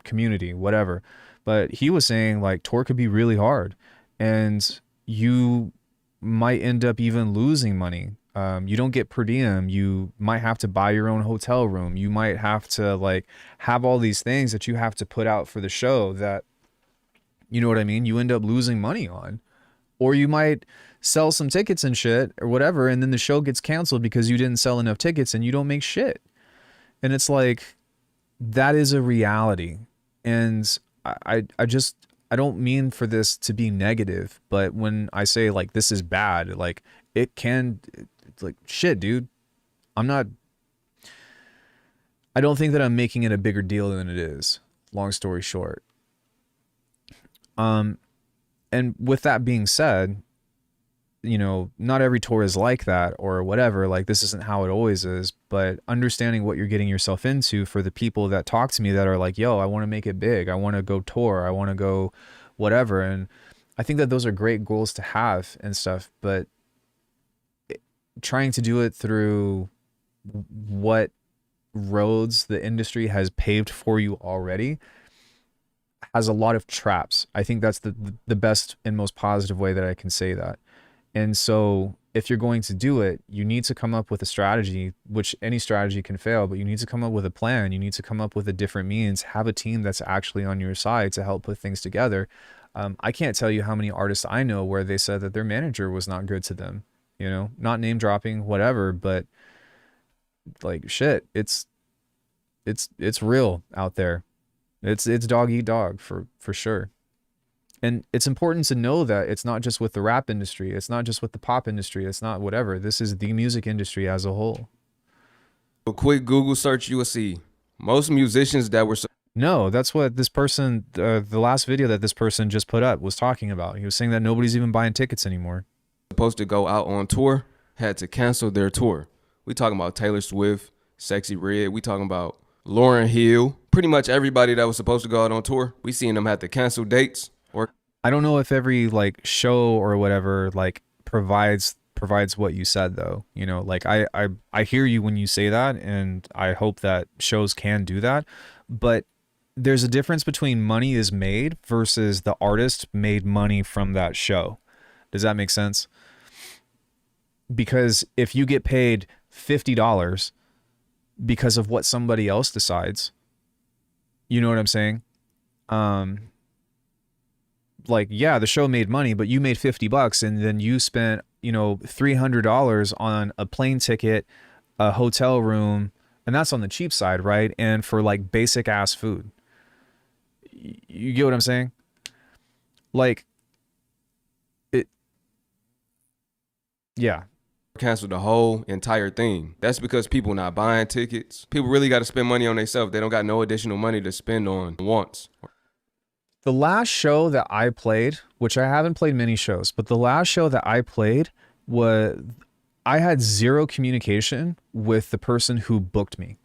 community, whatever. But he was saying, like, tour could be really hard, and you might end up even losing money. You don't get per diem. You might have to buy your own hotel room. You might have to, like, have all these things that you have to put out for the show that, you know what I mean, you end up losing money on. Or you might sell some tickets and shit or whatever, and then the show gets canceled because you didn't sell enough tickets and you don't make shit. And it's like, that is a reality. And I don't mean for this to be negative, but when I say, like, this is bad, like, it can, it's like, shit, dude, I don't think that I'm making it a bigger deal than it is, long story short. And with that being said, you know, not every tour is like that or whatever. Like, this isn't how it always is, but understanding what you're getting yourself into for the people that talk to me that are like, yo, I want to make it big. I want to go tour. I want to go whatever. And I think that those are great goals to have and stuff, but trying to do it through what roads the industry has paved for you already has a lot of traps. I think that's the best and most positive way that I can say that. And so if you're going to do it, you need to come up with a strategy, which any strategy can fail, but you need to come up with a plan. You need to come up with a different means, have a team that's actually on your side to help put things together. I can't tell you how many artists I know where they said that their manager was not good to them, you know, not name dropping, whatever, but like, shit, it's it's real out there. It's dog eat dog for sure. And it's important to know that it's not just with the rap industry. It's not just with the pop industry. It's not whatever. This is the music industry as a whole. A quick Google search, you will see most musicians that were No, that's what this person, the last video that this person just put up was talking about. He was saying that nobody's even buying tickets anymore. supposed to go out on tour had to cancel their tour. We talking about Taylor Swift, Sexy Red. We talking about Lauryn Hill. Pretty much everybody that was supposed to go out on tour, we seen them have to cancel dates. Or I don't know if every like show or whatever like provides what you said though. You know, like I hear you when you say that, and I hope that shows can do that, but there's a difference between money is made versus the artist made money from that show. Does that make sense? Because if you get paid $50 because of what somebody else decides, you know what I'm saying? Like, yeah, the show made money, but you made $50 and then you spent, you know, $300 on a plane ticket, a hotel room, and that's on the cheap side, right? And for like basic ass food. You get what I'm saying? Like, it, yeah. Cancel the whole entire thing. That's because people not buying tickets. People really got to spend money on themselves. They don't got no additional money to spend on wants. The last show that I played, which I haven't played many shows, but the last show that I played was, I had zero communication with the person who booked me.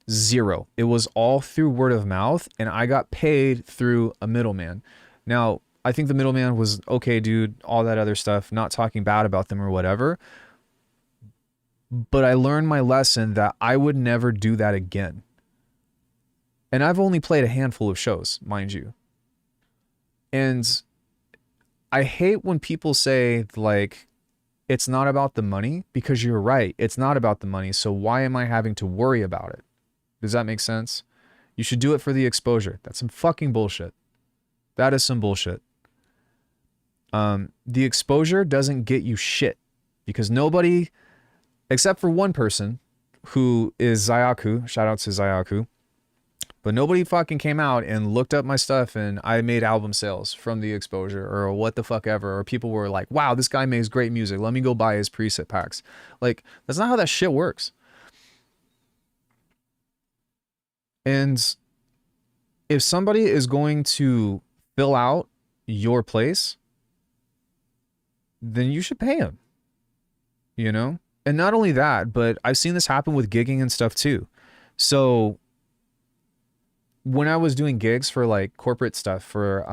Zero. It was all through word of mouth, and I got paid through a middleman. Now, I think the middleman was okay, dude, all that other stuff, not talking bad about them or whatever. But I learned my lesson that I would never do that again. And I've only played a handful of shows, mind you. And I hate when people say, like, it's not about the money, because you're right. It's not about the money. So why am I having to worry about it? Does that make sense? You should do it for the exposure. That's some fucking bullshit. That is some bullshit. The exposure doesn't get you shit, because nobody, except for one person who is Zayaku, shout out to Zayaku, but nobody fucking came out and looked up my stuff and I made album sales from the exposure or what the fuck ever. Or people were like, wow, this guy makes great music. Let me go buy his preset packs. Like, that's not how that shit works. And if somebody is going to fill out your place, then you should pay them, you know? And not only that, but I've seen this happen with gigging and stuff too. So when I was doing gigs for like corporate stuff, for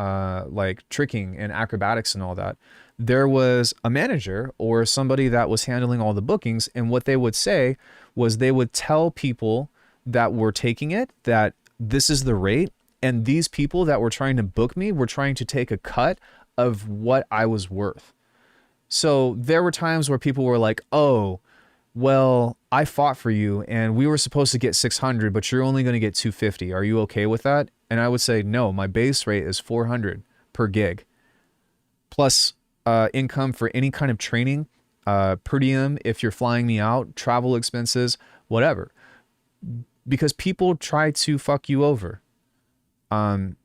like tricking and acrobatics and all that, there was a manager or somebody that was handling all the bookings. And what they would say was they would tell people that were taking it that this is the rate. And these people that were trying to book me were trying to take a cut of what I was worth. So there were times where people were like, oh, well, I fought for you and we were supposed to get 600, but you're only going to get 250. Are you okay with that? And I would say, no, my base rate is 400 per gig, plus income for any kind of training, per diem if you're flying me out, travel expenses, whatever. Because people try to fuck you over. The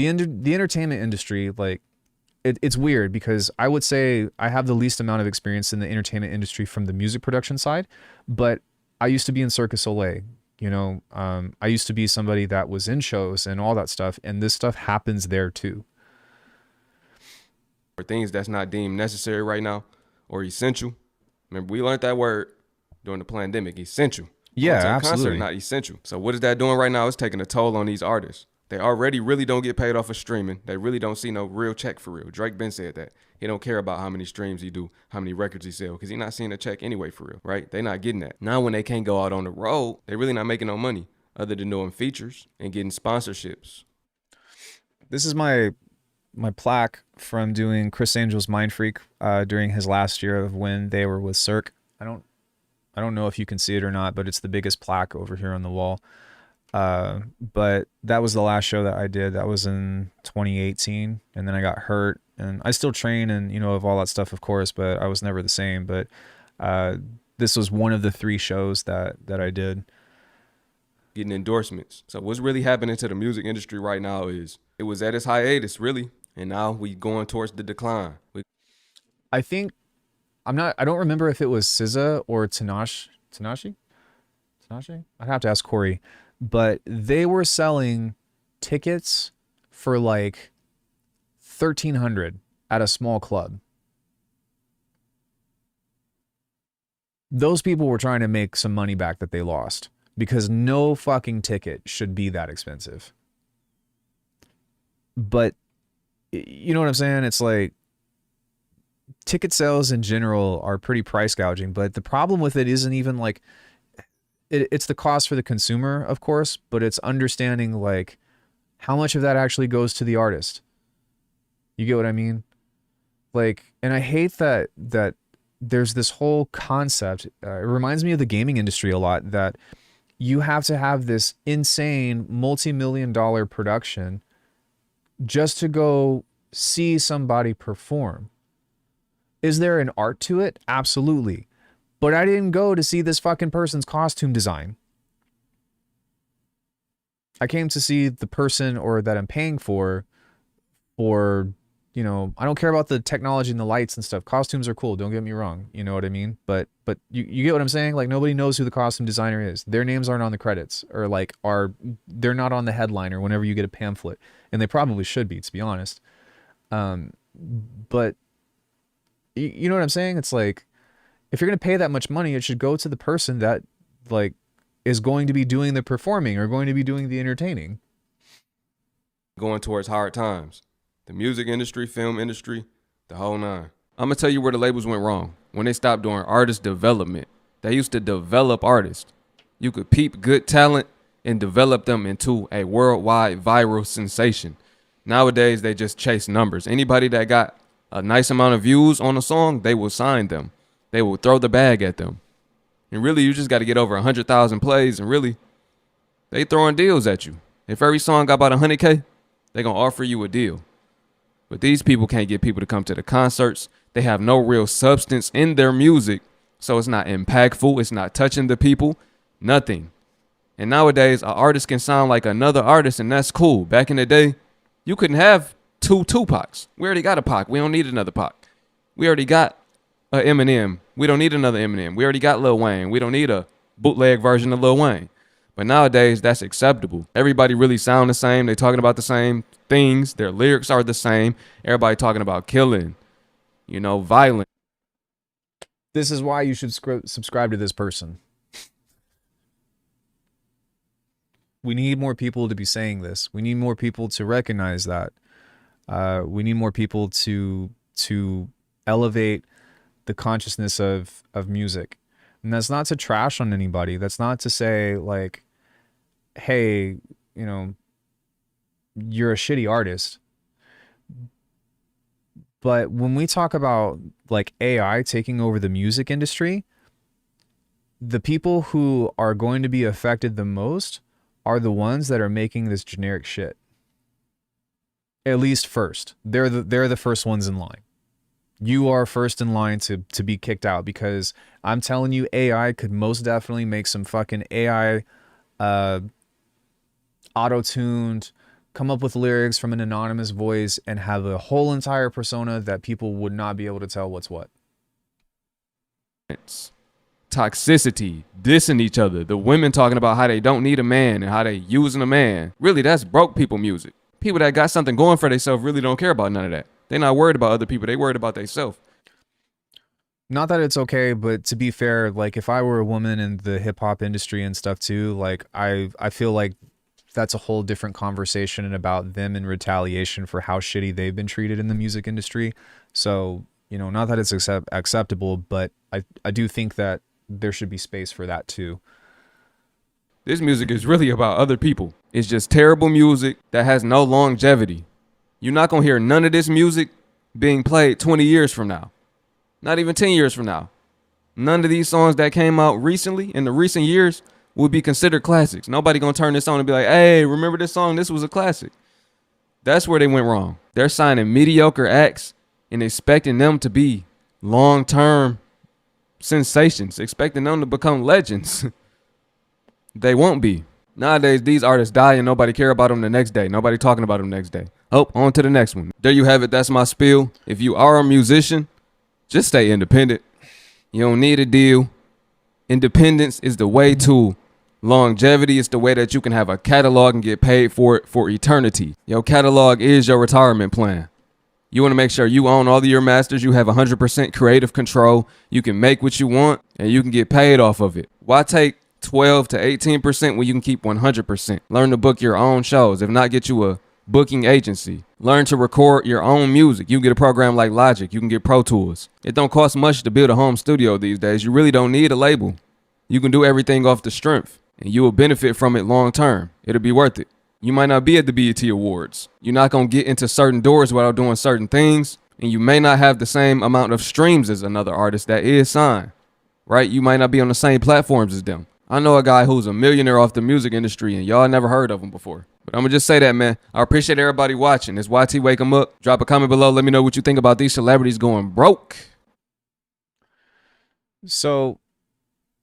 entertainment industry, like, it's weird because I would say I have the least amount of experience in the entertainment industry from the music production side, but I used to be in Circus Soleil, you know, I used to be somebody that was in shows and all that stuff, and this stuff happens there too. For things that's not deemed necessary right now or essential. Remember, we learned that word during the pandemic, essential. Yeah, absolutely. absolutely. Not essential. So what is that doing right now? It's taking a toll on these artists. They already really don't get paid off of streaming. They really don't see no real check for real. Drake Ben said that. He don't care about how many streams he do, how many records he sell, because he's not seeing a check anyway for real, right? They not getting that. Now when they can't go out on the road, they really not making no money other than doing features and getting sponsorships. This is my plaque from doing Chris Angel's Mind Freak during his last year of when they were with Cirque. I don't know if you can see it or not, but it's the biggest plaque over here on the wall. But that was the last show that I did. That was in 2018, and then I got hurt, and I still train and, you know, of all that stuff, of course, but I was never the same. But this was one of the 3 shows that I did. getting endorsements. So what's really happening to the music industry right now is it was at its hiatus, really, and now we going towards the decline. I think I don't remember if it was SZA or Tanashi. I'd have to ask Corey, but they were selling tickets for like $1,300 at a small club. Those people were trying to make some money back that they lost, because no fucking ticket should be that expensive. But you know what I'm saying? It's like ticket sales in general are pretty price gouging, but the problem with it isn't even like it's the cost for the consumer, of course, but it's understanding like how much of that actually goes to the artist. You get what I mean? Like, and I hate that there's this whole concept. It reminds me of the gaming industry a lot, that you have to have this insane multi-million-dollar production just to go see somebody perform. Is there an art to it? Absolutely. But I didn't go to see this fucking person's costume design. I came to see the person or that I'm paying for, you know, I don't care about the technology and the lights and stuff. Costumes are cool, don't get me wrong. You know what I mean? But you get what I'm saying? Like, nobody knows who the costume designer is. Their names aren't on the credits, or like they're not on the headliner whenever you get a pamphlet. And they probably should be, to be honest. But you know what I'm saying? It's like, if you're going to pay that much money, it should go to the person that like is going to be doing the performing or going to be doing the entertaining. Going towards hard times. The music industry, film industry, the whole nine. I'm going to tell you where the labels went wrong. When they stopped doing artist development. They used to develop artists. You could peep good talent and develop them into a worldwide viral sensation. Nowadays, they just chase numbers. Anybody that got a nice amount of views on a song, they will sign them. They will throw the bag at them. And really, you just got to get over 100,000 plays, and really, they throwing deals at you. If every song got about 100K, they going to offer you a deal. But these people can't get people to come to the concerts. They have no real substance in their music, so it's not impactful. It's not touching the people. Nothing. And nowadays, an artist can sound like another artist, and that's cool. Back in the day, you couldn't have two Tupacs. We already got a Pac. We don't need another Pac. We already got a Eminem. We don't need another Eminem. We already got Lil Wayne. We don't need a bootleg version of Lil Wayne. But nowadays, that's acceptable. Everybody really sound the same. They talking about the same things. Their lyrics are the same. Everybody talking about killing, you know, violence. This is why you should subscribe to this person. We need more people to be saying this. We need more people to recognize that. We need more people to elevate the consciousness of music. And that's not to trash on anybody. That's not to say like, hey, you know, you're a shitty artist. But when we talk about like AI taking over the music industry, the people who are going to be affected the most are the ones that are making this generic shit. At least first. They're the first ones in line. You are first in line to be kicked out, because I'm telling you, AI could most definitely make some fucking AI auto-tuned, come up with lyrics from an anonymous voice and have a whole entire persona that people would not be able to tell what's what. It's toxicity, dissing each other, the women talking about how they don't need a man and how they using a man. Really, that's broke people music. People that got something going for themselves really don't care about none of that. They're not worried about other people. They worried about themselves. Not that it's okay, but to be fair, like if I were a woman in the hip hop industry and stuff too, like I feel like that's a whole different conversation and about them in retaliation for how shitty they've been treated in the music industry. So, you know, not that it's acceptable, but I do think that there should be space for that too. This music is really about other people. It's just terrible music that has no longevity. You're not going to hear none of this music being played 20 years from now. Not even 10 years from now. None of these songs that came out recently, in the recent years, would be considered classics. Nobody going to turn this on and be like, hey, remember this song? This was a classic. That's where they went wrong. They're signing mediocre acts and expecting them to be long-term sensations, expecting them to become legends. They won't be. Nowadays, these artists die and nobody care about them the next day. Nobody talking about them the next day. Oh, on to the next one. There you have it. That's my spiel. If you are a musician, just stay independent. You don't need a deal. Independence is the way to longevity. It's the way that you can have a catalog and get paid for it for eternity. Your catalog is your retirement plan. You want to make sure you own all of your masters. You have 100% creative control. You can make what you want and you can get paid off of it. Why take 12 to 18% when you can keep 100%? Learn to book your own shows. If not, get you a booking agency. Learn to record your own music. You can get a program like Logic. You can get Pro Tools. It don't cost much to build a home studio these days. You really don't need a label. You can do everything off the strength and you will benefit from it long term. It'll be worth it. You might not be at the BET Awards. You're not going to get into certain doors without doing certain things. And you may not have the same amount of streams as another artist that is signed, right? You might not be on the same platforms as them. I know a guy who's a millionaire off the music industry and y'all never heard of him before. But I'm going to just say that, man. I appreciate everybody watching. It's YT Wake 'em Up. Drop a comment below. Let me know what you think about these celebrities going broke. So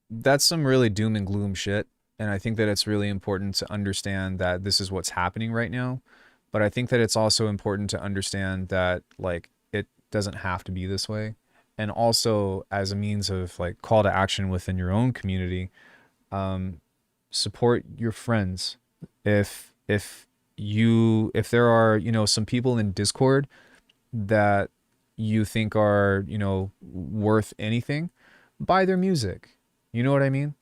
that's some really doom and gloom shit. And I think that it's really important to understand that this is what's happening right now. But I think that it's also important to understand that, like, it doesn't have to be this way. And also as a means of, like, call to action within your own community, support your friends. If there are, you know, some people in Discord that you think are, you know, worth anything, buy their music. You know what I mean?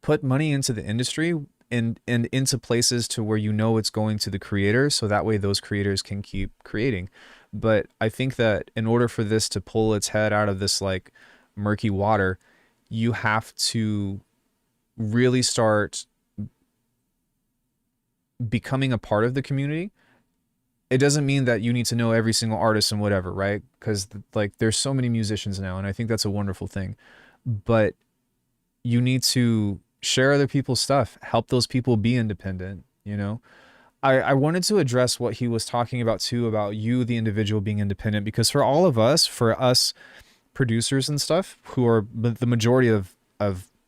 Put money into the industry and into places to where you know it's going to the creators, so that way those creators can keep creating. But I think that in order for this to pull its head out of this like murky water, you have to really start becoming a part of the community. It doesn't mean that you need to know every single artist and whatever, right? Because like there's so many musicians now, and I think that's a wonderful thing. But you need to share other people's stuff, help those people be independent, you know? I wanted to address what he was talking about too, about you, the individual, being independent, because for all of us, for us producers and stuff, who are the majority of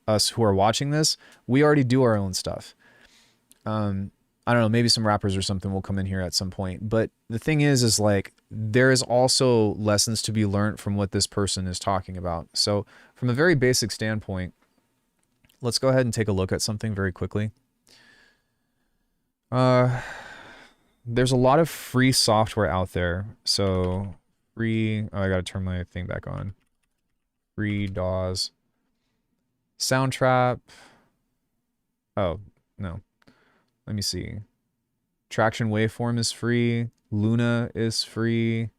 us who are watching this, we already do our own stuff. I don't know, maybe some rappers or something will come in here at some point. But the thing is like, there is also lessons to be learned from what this person is talking about. So from a very basic standpoint, let's go ahead and take a look at something very quickly. There's a lot of free software out there. So free, oh, I got to turn my thing back on. Free DAWs. Soundtrap. Oh, no. Let me see. Traction Waveform is free. Luna is free.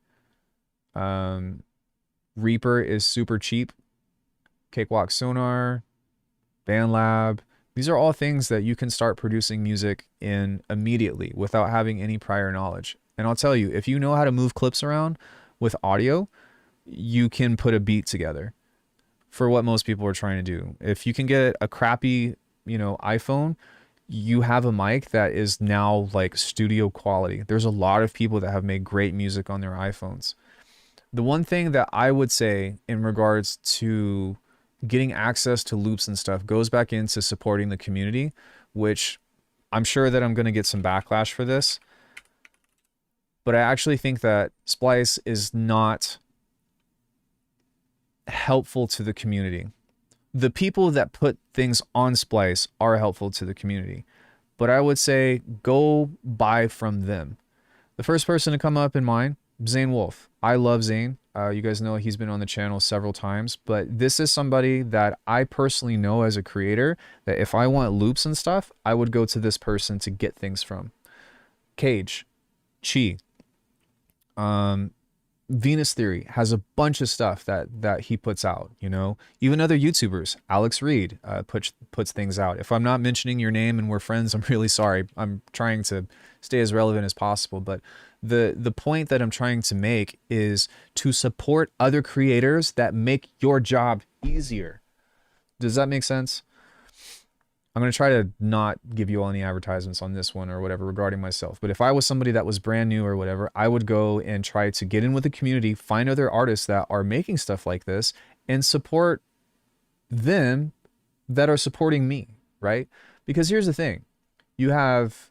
Reaper is super cheap. Cakewalk Sonar. BandLab. These are all things that you can start producing music in immediately without having any prior knowledge. And I'll tell you, if you know how to move clips around with audio, you can put a beat together for what most people are trying to do. If you can get a crappy, you know, iPhone, you have a mic that is now like studio quality. There's a lot of people that have made great music on their iPhones. The one thing that I would say in regards to getting access to loops and stuff goes back into supporting the community, which I'm sure that I'm going to get some backlash for this. But I actually think that Splice is not helpful to the community. The people that put things on Splice are helpful to the community, but I would say go buy from them. The first person to come up in mind, Zane Wolf. I love Zane. You guys know he's been on the channel several times, but this is somebody that I personally know as a creator that if I want loops and stuff, I would go to this person to get things from. Cage, Chi, Venus Theory has a bunch of stuff that he puts out, you know. Even other YouTubers, Alex Reed puts things out. If I'm not mentioning your name and we're friends, I'm really sorry. I'm trying to stay as relevant as possible, but the point that I'm trying to make is to support other creators that make your job easier. Does that make sense? I'm going to try to not give you all any advertisements on this one or whatever regarding myself. But if I was somebody that was brand new or whatever, I would go and try to get in with the community, find other artists that are making stuff like this and support them that are supporting me, right? Because here's the thing. You have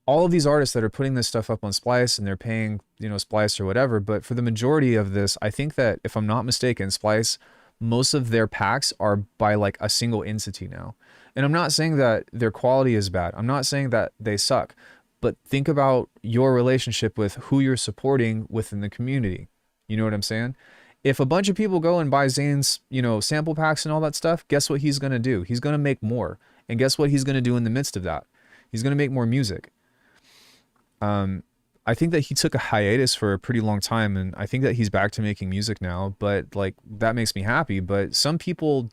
all of these artists that are putting this stuff up on Splice and they're paying, you know, Splice or whatever. But for the majority of this, I think that if I'm not mistaken, Splice, most of their packs are by like a single entity now. And I'm not saying that their quality is bad. I'm not saying that they suck. But think about your relationship with who you're supporting within the community. You know what I'm saying? If a bunch of people go and buy Zane's, you know, sample packs and all that stuff, guess what he's going to do? He's going to make more. And guess what he's going to do in the midst of that? He's going to make more music. I think that he took a hiatus for a pretty long time, and I think that he's back to making music now, but like that makes me happy. But some people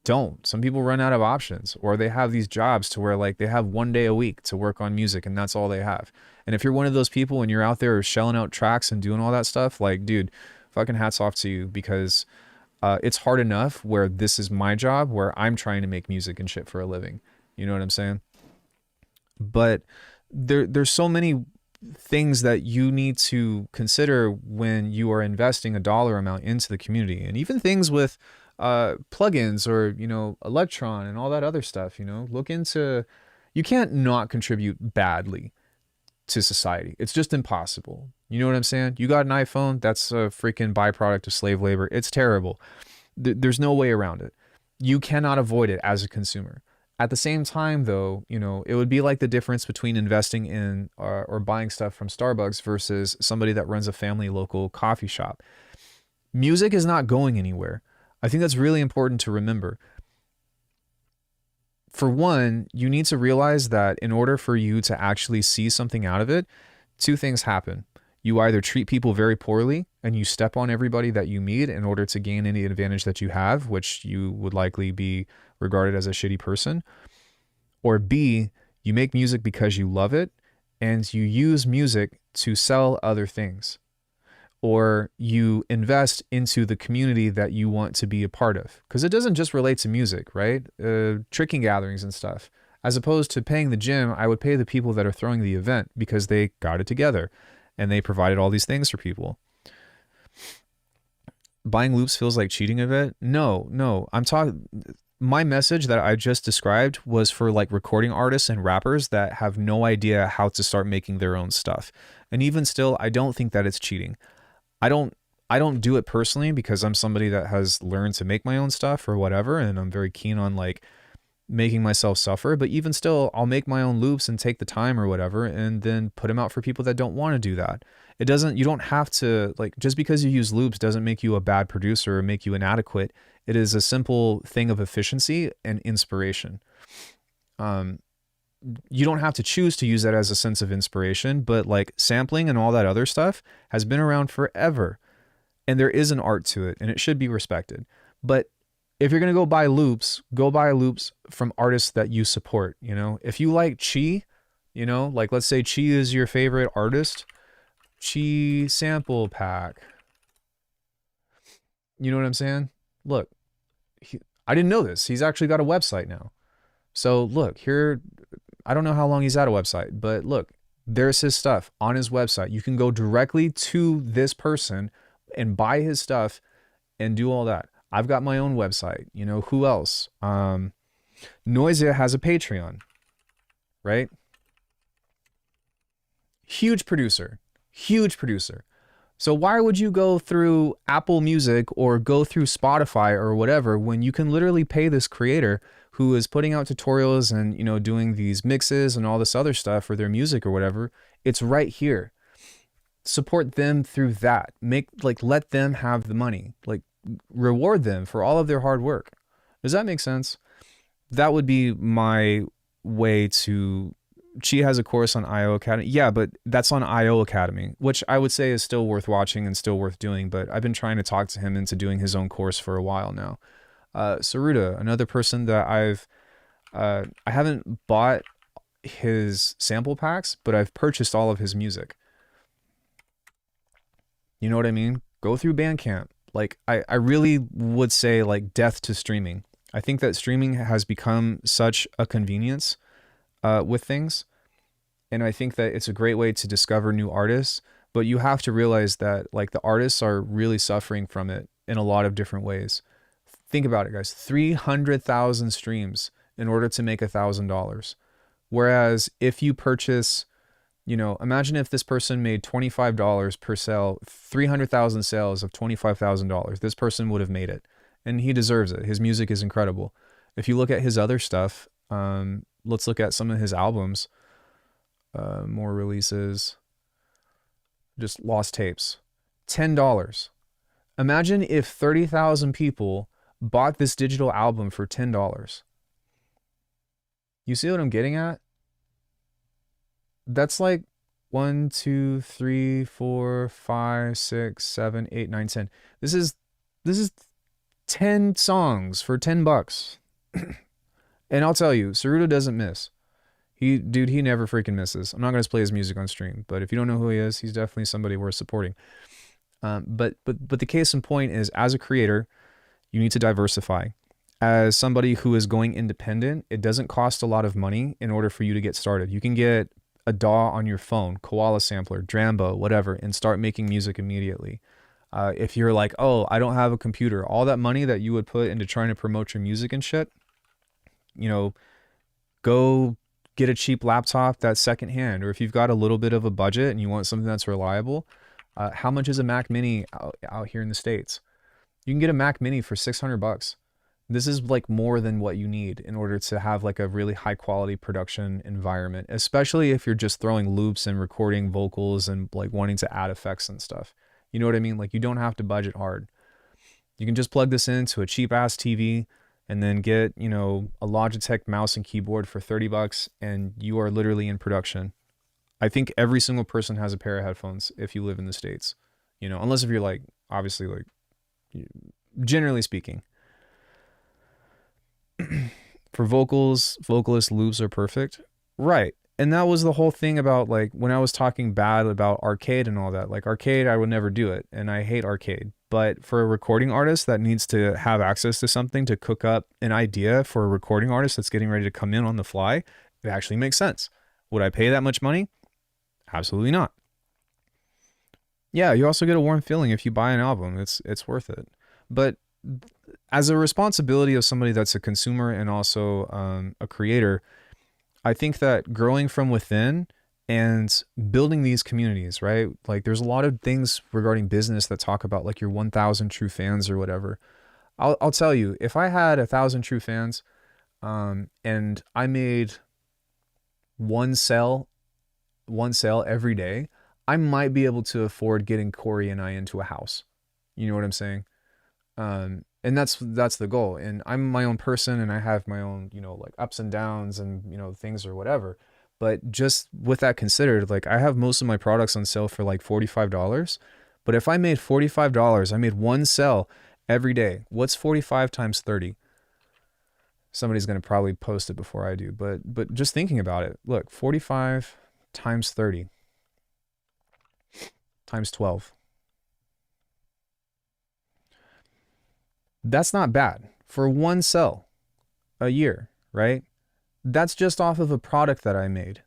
don't. Some people run out of options, or they have these jobs to where like they have 1 day a week to work on music and that's all they have. And if you're one of those people and you're out there shelling out tracks and doing all that stuff, like, dude, fucking hats off to you, because it's hard enough where this is my job, where I'm trying to make music and shit for a living. You know what I'm saying? But there's so many things that you need to consider when you are investing a dollar amount into the community, and even things with plugins or, you know, Electron and all that other stuff. You know, look into, you can't not contribute badly to society. It's just impossible. You know what I'm saying? You got an iPhone, that's a freaking byproduct of slave labor. It's terrible. There's no way around it. You cannot avoid it as a consumer. At the same time, though, you know, it would be like the difference between investing in or buying stuff from Starbucks versus somebody that runs a family local coffee shop. Music is not going anywhere. I think that's really important to remember. For one, you need to realize that in order for you to actually see something out of it, two things happen. You either treat people very poorly and you step on everybody that you meet in order to gain any advantage that you have, which you would likely be regarded as a shitty person. Or B, you make music because you love it and you use music to sell other things. Or you invest into the community that you want to be a part of. Because it doesn't just relate to music, right? Tricking gatherings and stuff. As opposed to paying the gym, I would pay the people that are throwing the event because they got it together and they provided all these things for people. Buying loops feels like cheating a bit? No. I'm talking... My message that I just described was for like recording artists and rappers that have no idea how to start making their own stuff. And even still, I don't think that it's cheating. I don't do it personally because I'm somebody that has learned to make my own stuff or whatever, and I'm very keen on like making myself suffer. But even still, I'll make my own loops and take the time or whatever, and then put them out for people that don't want to do that. You don't have to, like, just because you use loops doesn't make you a bad producer or make you inadequate. It is a simple thing of efficiency and inspiration. You don't have to choose to use that as a sense of inspiration, but like sampling and all that other stuff has been around forever. And there is an art to it and it should be respected. But if you're going to go buy loops from artists that you support. You know, if you like Chi, you know, like let's say Chi is your favorite artist, Chi sample pack. You know what I'm saying? Look, I didn't know this. He's actually got a website now. So look here, I don't know how long he's at a website, but look, there's his stuff on his website. You can go directly to this person and buy his stuff and do all that. I've got my own website. You know, who else? Noisia has a Patreon, right? Huge producer. So why would you go through Apple Music or go through Spotify or whatever when you can literally pay this creator who is putting out tutorials and, you know, doing these mixes and all this other stuff for their music or whatever? It's right here. Support them through that. Let them have the money. Like, reward them for all of their hard work. Does that make sense? That would be my way to... Chi has a course on IO Academy. Yeah, but that's on IO Academy, which I would say is still worth watching and still worth doing. But I've been trying to talk to him into doing his own course for a while now. Saruda, another person that I haven't bought his sample packs, but I've purchased all of his music. You know what I mean? Go through Bandcamp. Like, I really would say, like, death to streaming. I think that streaming has become such a convenience with things. And I think that it's a great way to discover new artists, but you have to realize that, like, the artists are really suffering from it in a lot of different ways. Think about it, guys. 300,000 streams in order to make $1,000. Whereas if you purchase, you know, imagine if this person made $25 per sale, 300,000 sales of $25,000, this person would have made it, and he deserves it. His music is incredible. If you look at his other stuff, let's look at some of his albums, more releases, just lost tapes, $10. Imagine if 30,000 people bought this digital album for $10. You see what I'm getting at? That's like 1, 2, 3, 4, 5, 6, 7, 8, 9, 10. This is 10 songs for $10. And I'll tell you, Shoutout doesn't miss. He never freaking misses. I'm not going to play his music on stream, but if you don't know who he is, he's definitely somebody worth supporting. But the case in point is, as a creator, you need to diversify. As somebody who is going independent, it doesn't cost a lot of money in order for you to get started. You can get a DAW on your phone, Koala sampler, Drambo, whatever, and start making music immediately. If you're like, oh, I don't have a computer, all that money that you would put into trying to promote your music and shit, you know, go get a cheap laptop that's secondhand. Or if you've got a little bit of a budget and you want something that's reliable, how much is a Mac Mini out here in the States? You can get a Mac Mini for $600. This is like more than what you need in order to have like a really high quality production environment, especially if you're just throwing loops and recording vocals and like wanting to add effects and stuff. You know what I mean? Like, you don't have to budget hard. You can just plug this into a cheap ass TV and then get, you know, a Logitech mouse and keyboard for $30 and you are literally in production. I think every single person has a pair of headphones if you live in the States, you know, unless if you're like, obviously, like, generally speaking. For vocalist loops are perfect. Right. And that was the whole thing about, like, when I was talking bad about arcade and all that, like arcade, I would never do it. And I hate arcade. But for a recording artist that needs to have access to something to cook up an idea for a recording artist that's getting ready to come in on the fly, it actually makes sense. Would I pay that much money? Absolutely not. Yeah, you also get a warm feeling if you buy an album. It's worth it. But as a responsibility of somebody that's a consumer and also a creator, I think that growing from within and building these communities, right? Like, there's a lot of things regarding business that talk about like your 1,000 true fans or whatever. I'll tell you, if I had 1,000 true fans and I made one sale every day, I might be able to afford getting Corey and I into a house. You know what I'm saying? And that's the goal. And I'm my own person and I have my own, you know, like ups and downs and, you know, things or whatever. But just with that considered, like, I have most of my products on sale for like $45. But if I made $45, I made one sale every day. What's 45 times 30? Somebody's going to probably post it before I do. But just thinking about it, look, 45 times 30 times 12. That's not bad for one sell a year, right? That's just off of a product that I made.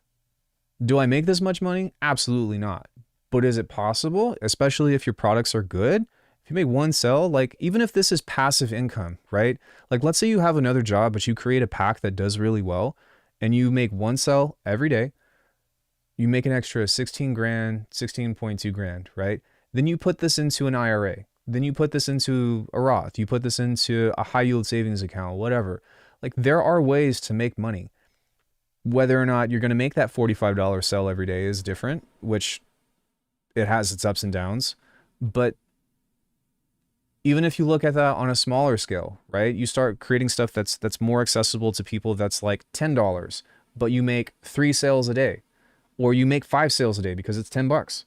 Do I make this much money? Absolutely not. But is it possible, especially if your products are good? If you make one sell, like, even if this is passive income, right? Like, let's say you have another job, but you create a pack that does really well and you make one sell every day. You make an extra 16 grand, 16.2 grand, right? Then you put this into an IRA. Then you put this into a Roth. You put this into a high yield savings account, whatever. Like, there are ways to make money. Whether or not you're going to make that $45 sell every day is different, which it has its ups and downs. But even if you look at that on a smaller scale, right? You start creating stuff that's more accessible to people, that's like $10, but you make 3 sales a day, or you make 5 sales a day because it's $10.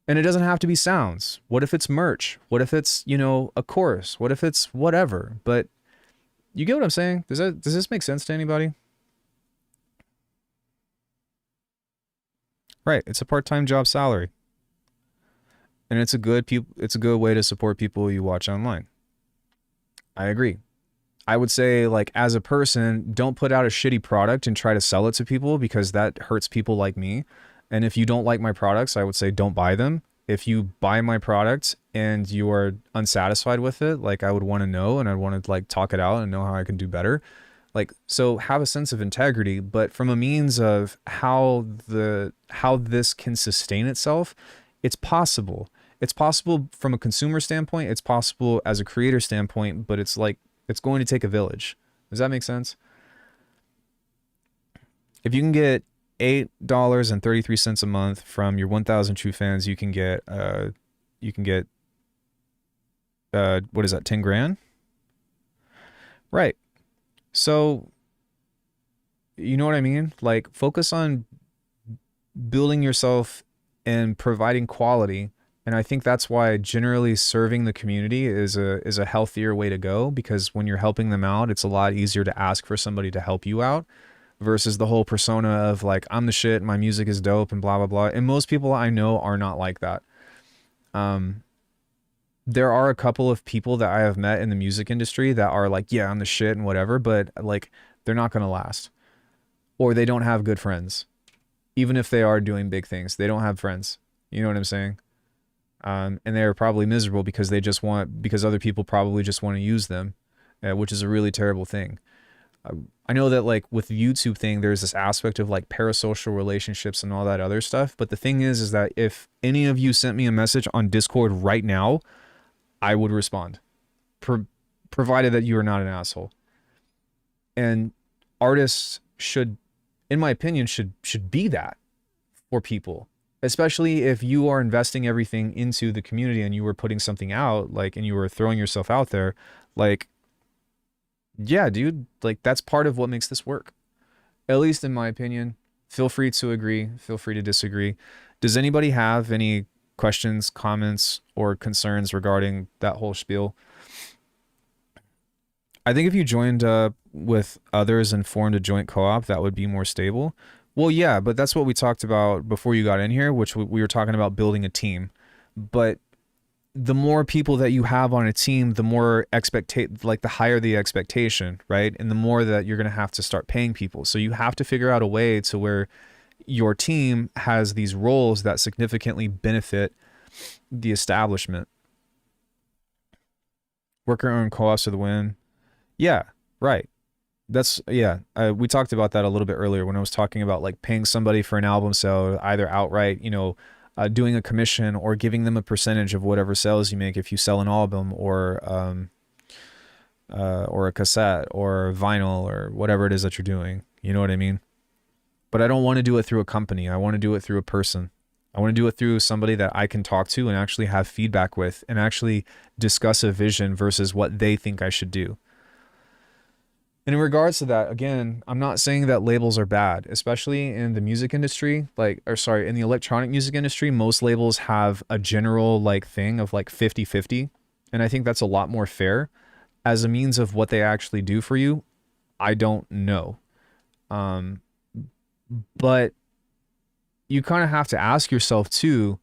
And it doesn't have to be sounds. What if it's merch? What if it's, you know, a course? What if it's whatever? But you get what I'm saying? Does this make sense to anybody? Right. It's a part-time job salary. And it's a good way to support people you watch online. I agree. I would say, like, as a person, don't put out a shitty product and try to sell it to people, because that hurts people like me. And if you don't like my products, I would say don't buy them. If you buy my product and you are unsatisfied with it, like, I would want to know, and I'd want to like talk it out and know how I can do better. Like, so have a sense of integrity, but from a means of how this can sustain itself, it's possible. It's possible from a consumer standpoint, it's possible as a creator standpoint, but it's like, it's going to take a village. Does that make sense? If you can get $8.33 a month from your 1,000 true fans, you can get what is that, 10 grand? Right. So, you know what I mean? Like, focus on building yourself and providing quality. And I think that's why generally serving the community is a healthier way to go, because when you're helping them out, it's a lot easier to ask for somebody to help you out versus the whole persona of like, I'm the shit, my music is dope and blah, blah, blah. And most people I know are not like that. There are a couple of people that I have met in the music industry that are like, yeah, I'm the shit and whatever, but like, they're not going to last, or they don't have good friends. Even if they are doing big things, they don't have friends. You know what I'm saying? And they're probably miserable because because other people probably just want to use them, which is a really terrible thing. I know that like with the YouTube thing, there's this aspect of like parasocial relationships and all that other stuff. But the thing is that if any of you sent me a message on Discord right now, I would respond, provided that you are not an asshole. And artists should, in my opinion, should be that for people, especially if you are investing everything into the community and you were putting something out, like, and you were throwing yourself out there, like, yeah, dude, like that's part of what makes this work. At least in my opinion. Feel free to agree, feel free to disagree. Does anybody have any questions, comments, or concerns regarding that whole spiel? I think if you joined with others and formed a joint co-op, that would be more stable. Well, yeah, but that's what we talked about before you got in here, which we were talking about building a team. But the more people that you have on a team, the more the higher the expectation, right? And the more that you're going to have to start paying people. So you have to figure out a way to where your team has these roles that significantly benefit the establishment. Worker-owned co-ops are the win. Yeah, right. We talked about that a little bit earlier when I was talking about like paying somebody for an album sale, either outright, doing a commission or giving them a percentage of whatever sales you make if you sell an album or a cassette or vinyl or whatever it is that you're doing. You know what I mean? But I don't want to do it through a company. I want to do it through a person. I want to do it through somebody that I can talk to and actually have feedback with and actually discuss a vision versus what they think I should do. And in regards to that, again, I'm not saying that labels are bad, especially in the music industry, in the electronic music industry, most labels have a general thing of 50-50. And I think that's a lot more fair. As a means of what they actually do for you, I don't know. But you kind of have to ask yourself too,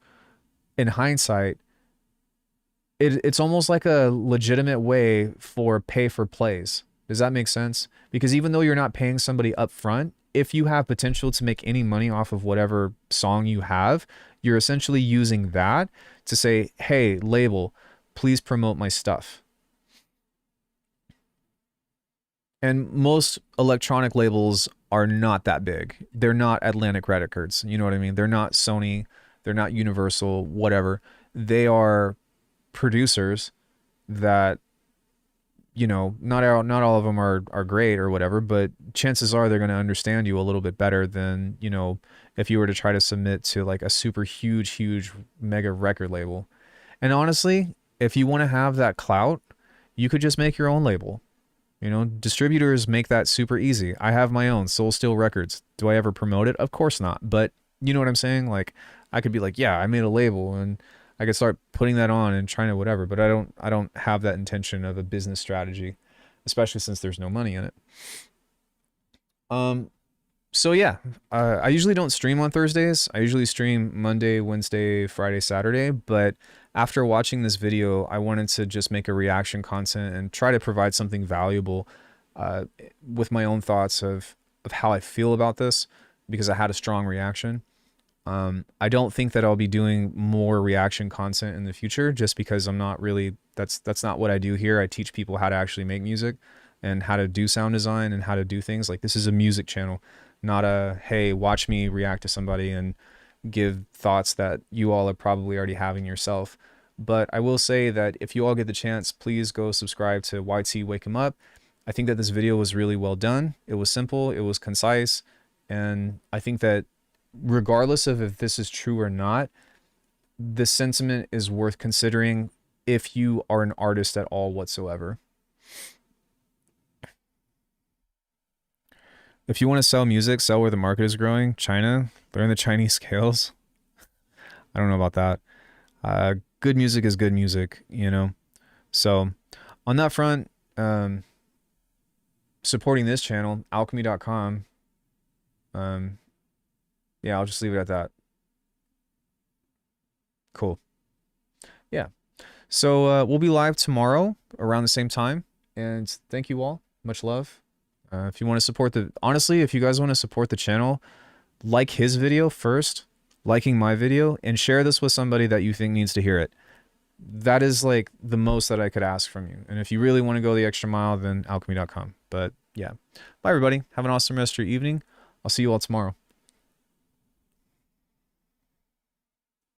in hindsight, it's almost like a legitimate way for pay for plays. Does that make sense? Because even though you're not paying somebody up front, if you have potential to make any money off of whatever song you have, you're essentially using that to say, hey, label, please promote my stuff. And most electronic labels are not that big. They're not Atlantic Records. You know what I mean? They're not Sony. They're not Universal, whatever. They are producers that, not all of them are great or whatever, but chances are they're going to understand you a little bit better than, if you were to try to submit to a super huge mega record label. And honestly, if you want to have that clout, you could just make your own label. Distributors make that super easy. I have my own, Soul Steel Records. Do I ever promote it? Of course not. But you know what I'm saying? I could be yeah, I made a label and I could start putting that on and trying to whatever, but I don't have that intention of a business strategy, especially since there's no money in it. So yeah, I usually don't stream on Thursdays. I usually stream Monday, Wednesday, Friday, Saturday, but after watching this video, I wanted to just make a reaction content and try to provide something valuable with my own thoughts of how I feel about this, because I had a strong reaction. I don't think that I'll be doing more reaction content in the future, just because I'm not really, that's not what I do here. I teach people how to actually make music. and how to do sound design and how to do things. Like, this is a music channel, not a, hey, watch me react to somebody and give thoughts that you all are probably already having yourself. But I will say that if you all get the chance, please go subscribe to YT Wake 'em Up. I think that this video was really well done. It was simple, it was concise, and I think that regardless of if this is true or not, the sentiment is worth considering if you are an artist at all whatsoever. If you want to sell music, sell where the market is growing. China, learn the Chinese scales. I don't know about that. Good music is good music, you know? So on that front, supporting this channel, alchemy.com. Yeah, I'll just leave it at that. Cool. Yeah. So we'll be live tomorrow around the same time. And thank you all. Much love. If you want to support honestly, if you guys want to support the channel, like his video first, liking my video, and share this with somebody that you think needs to hear it. That is like the most that I could ask from you. And if you really want to go the extra mile, then alchemy.com. But yeah. Bye, everybody. Have an awesome rest of your evening. I'll see you all tomorrow.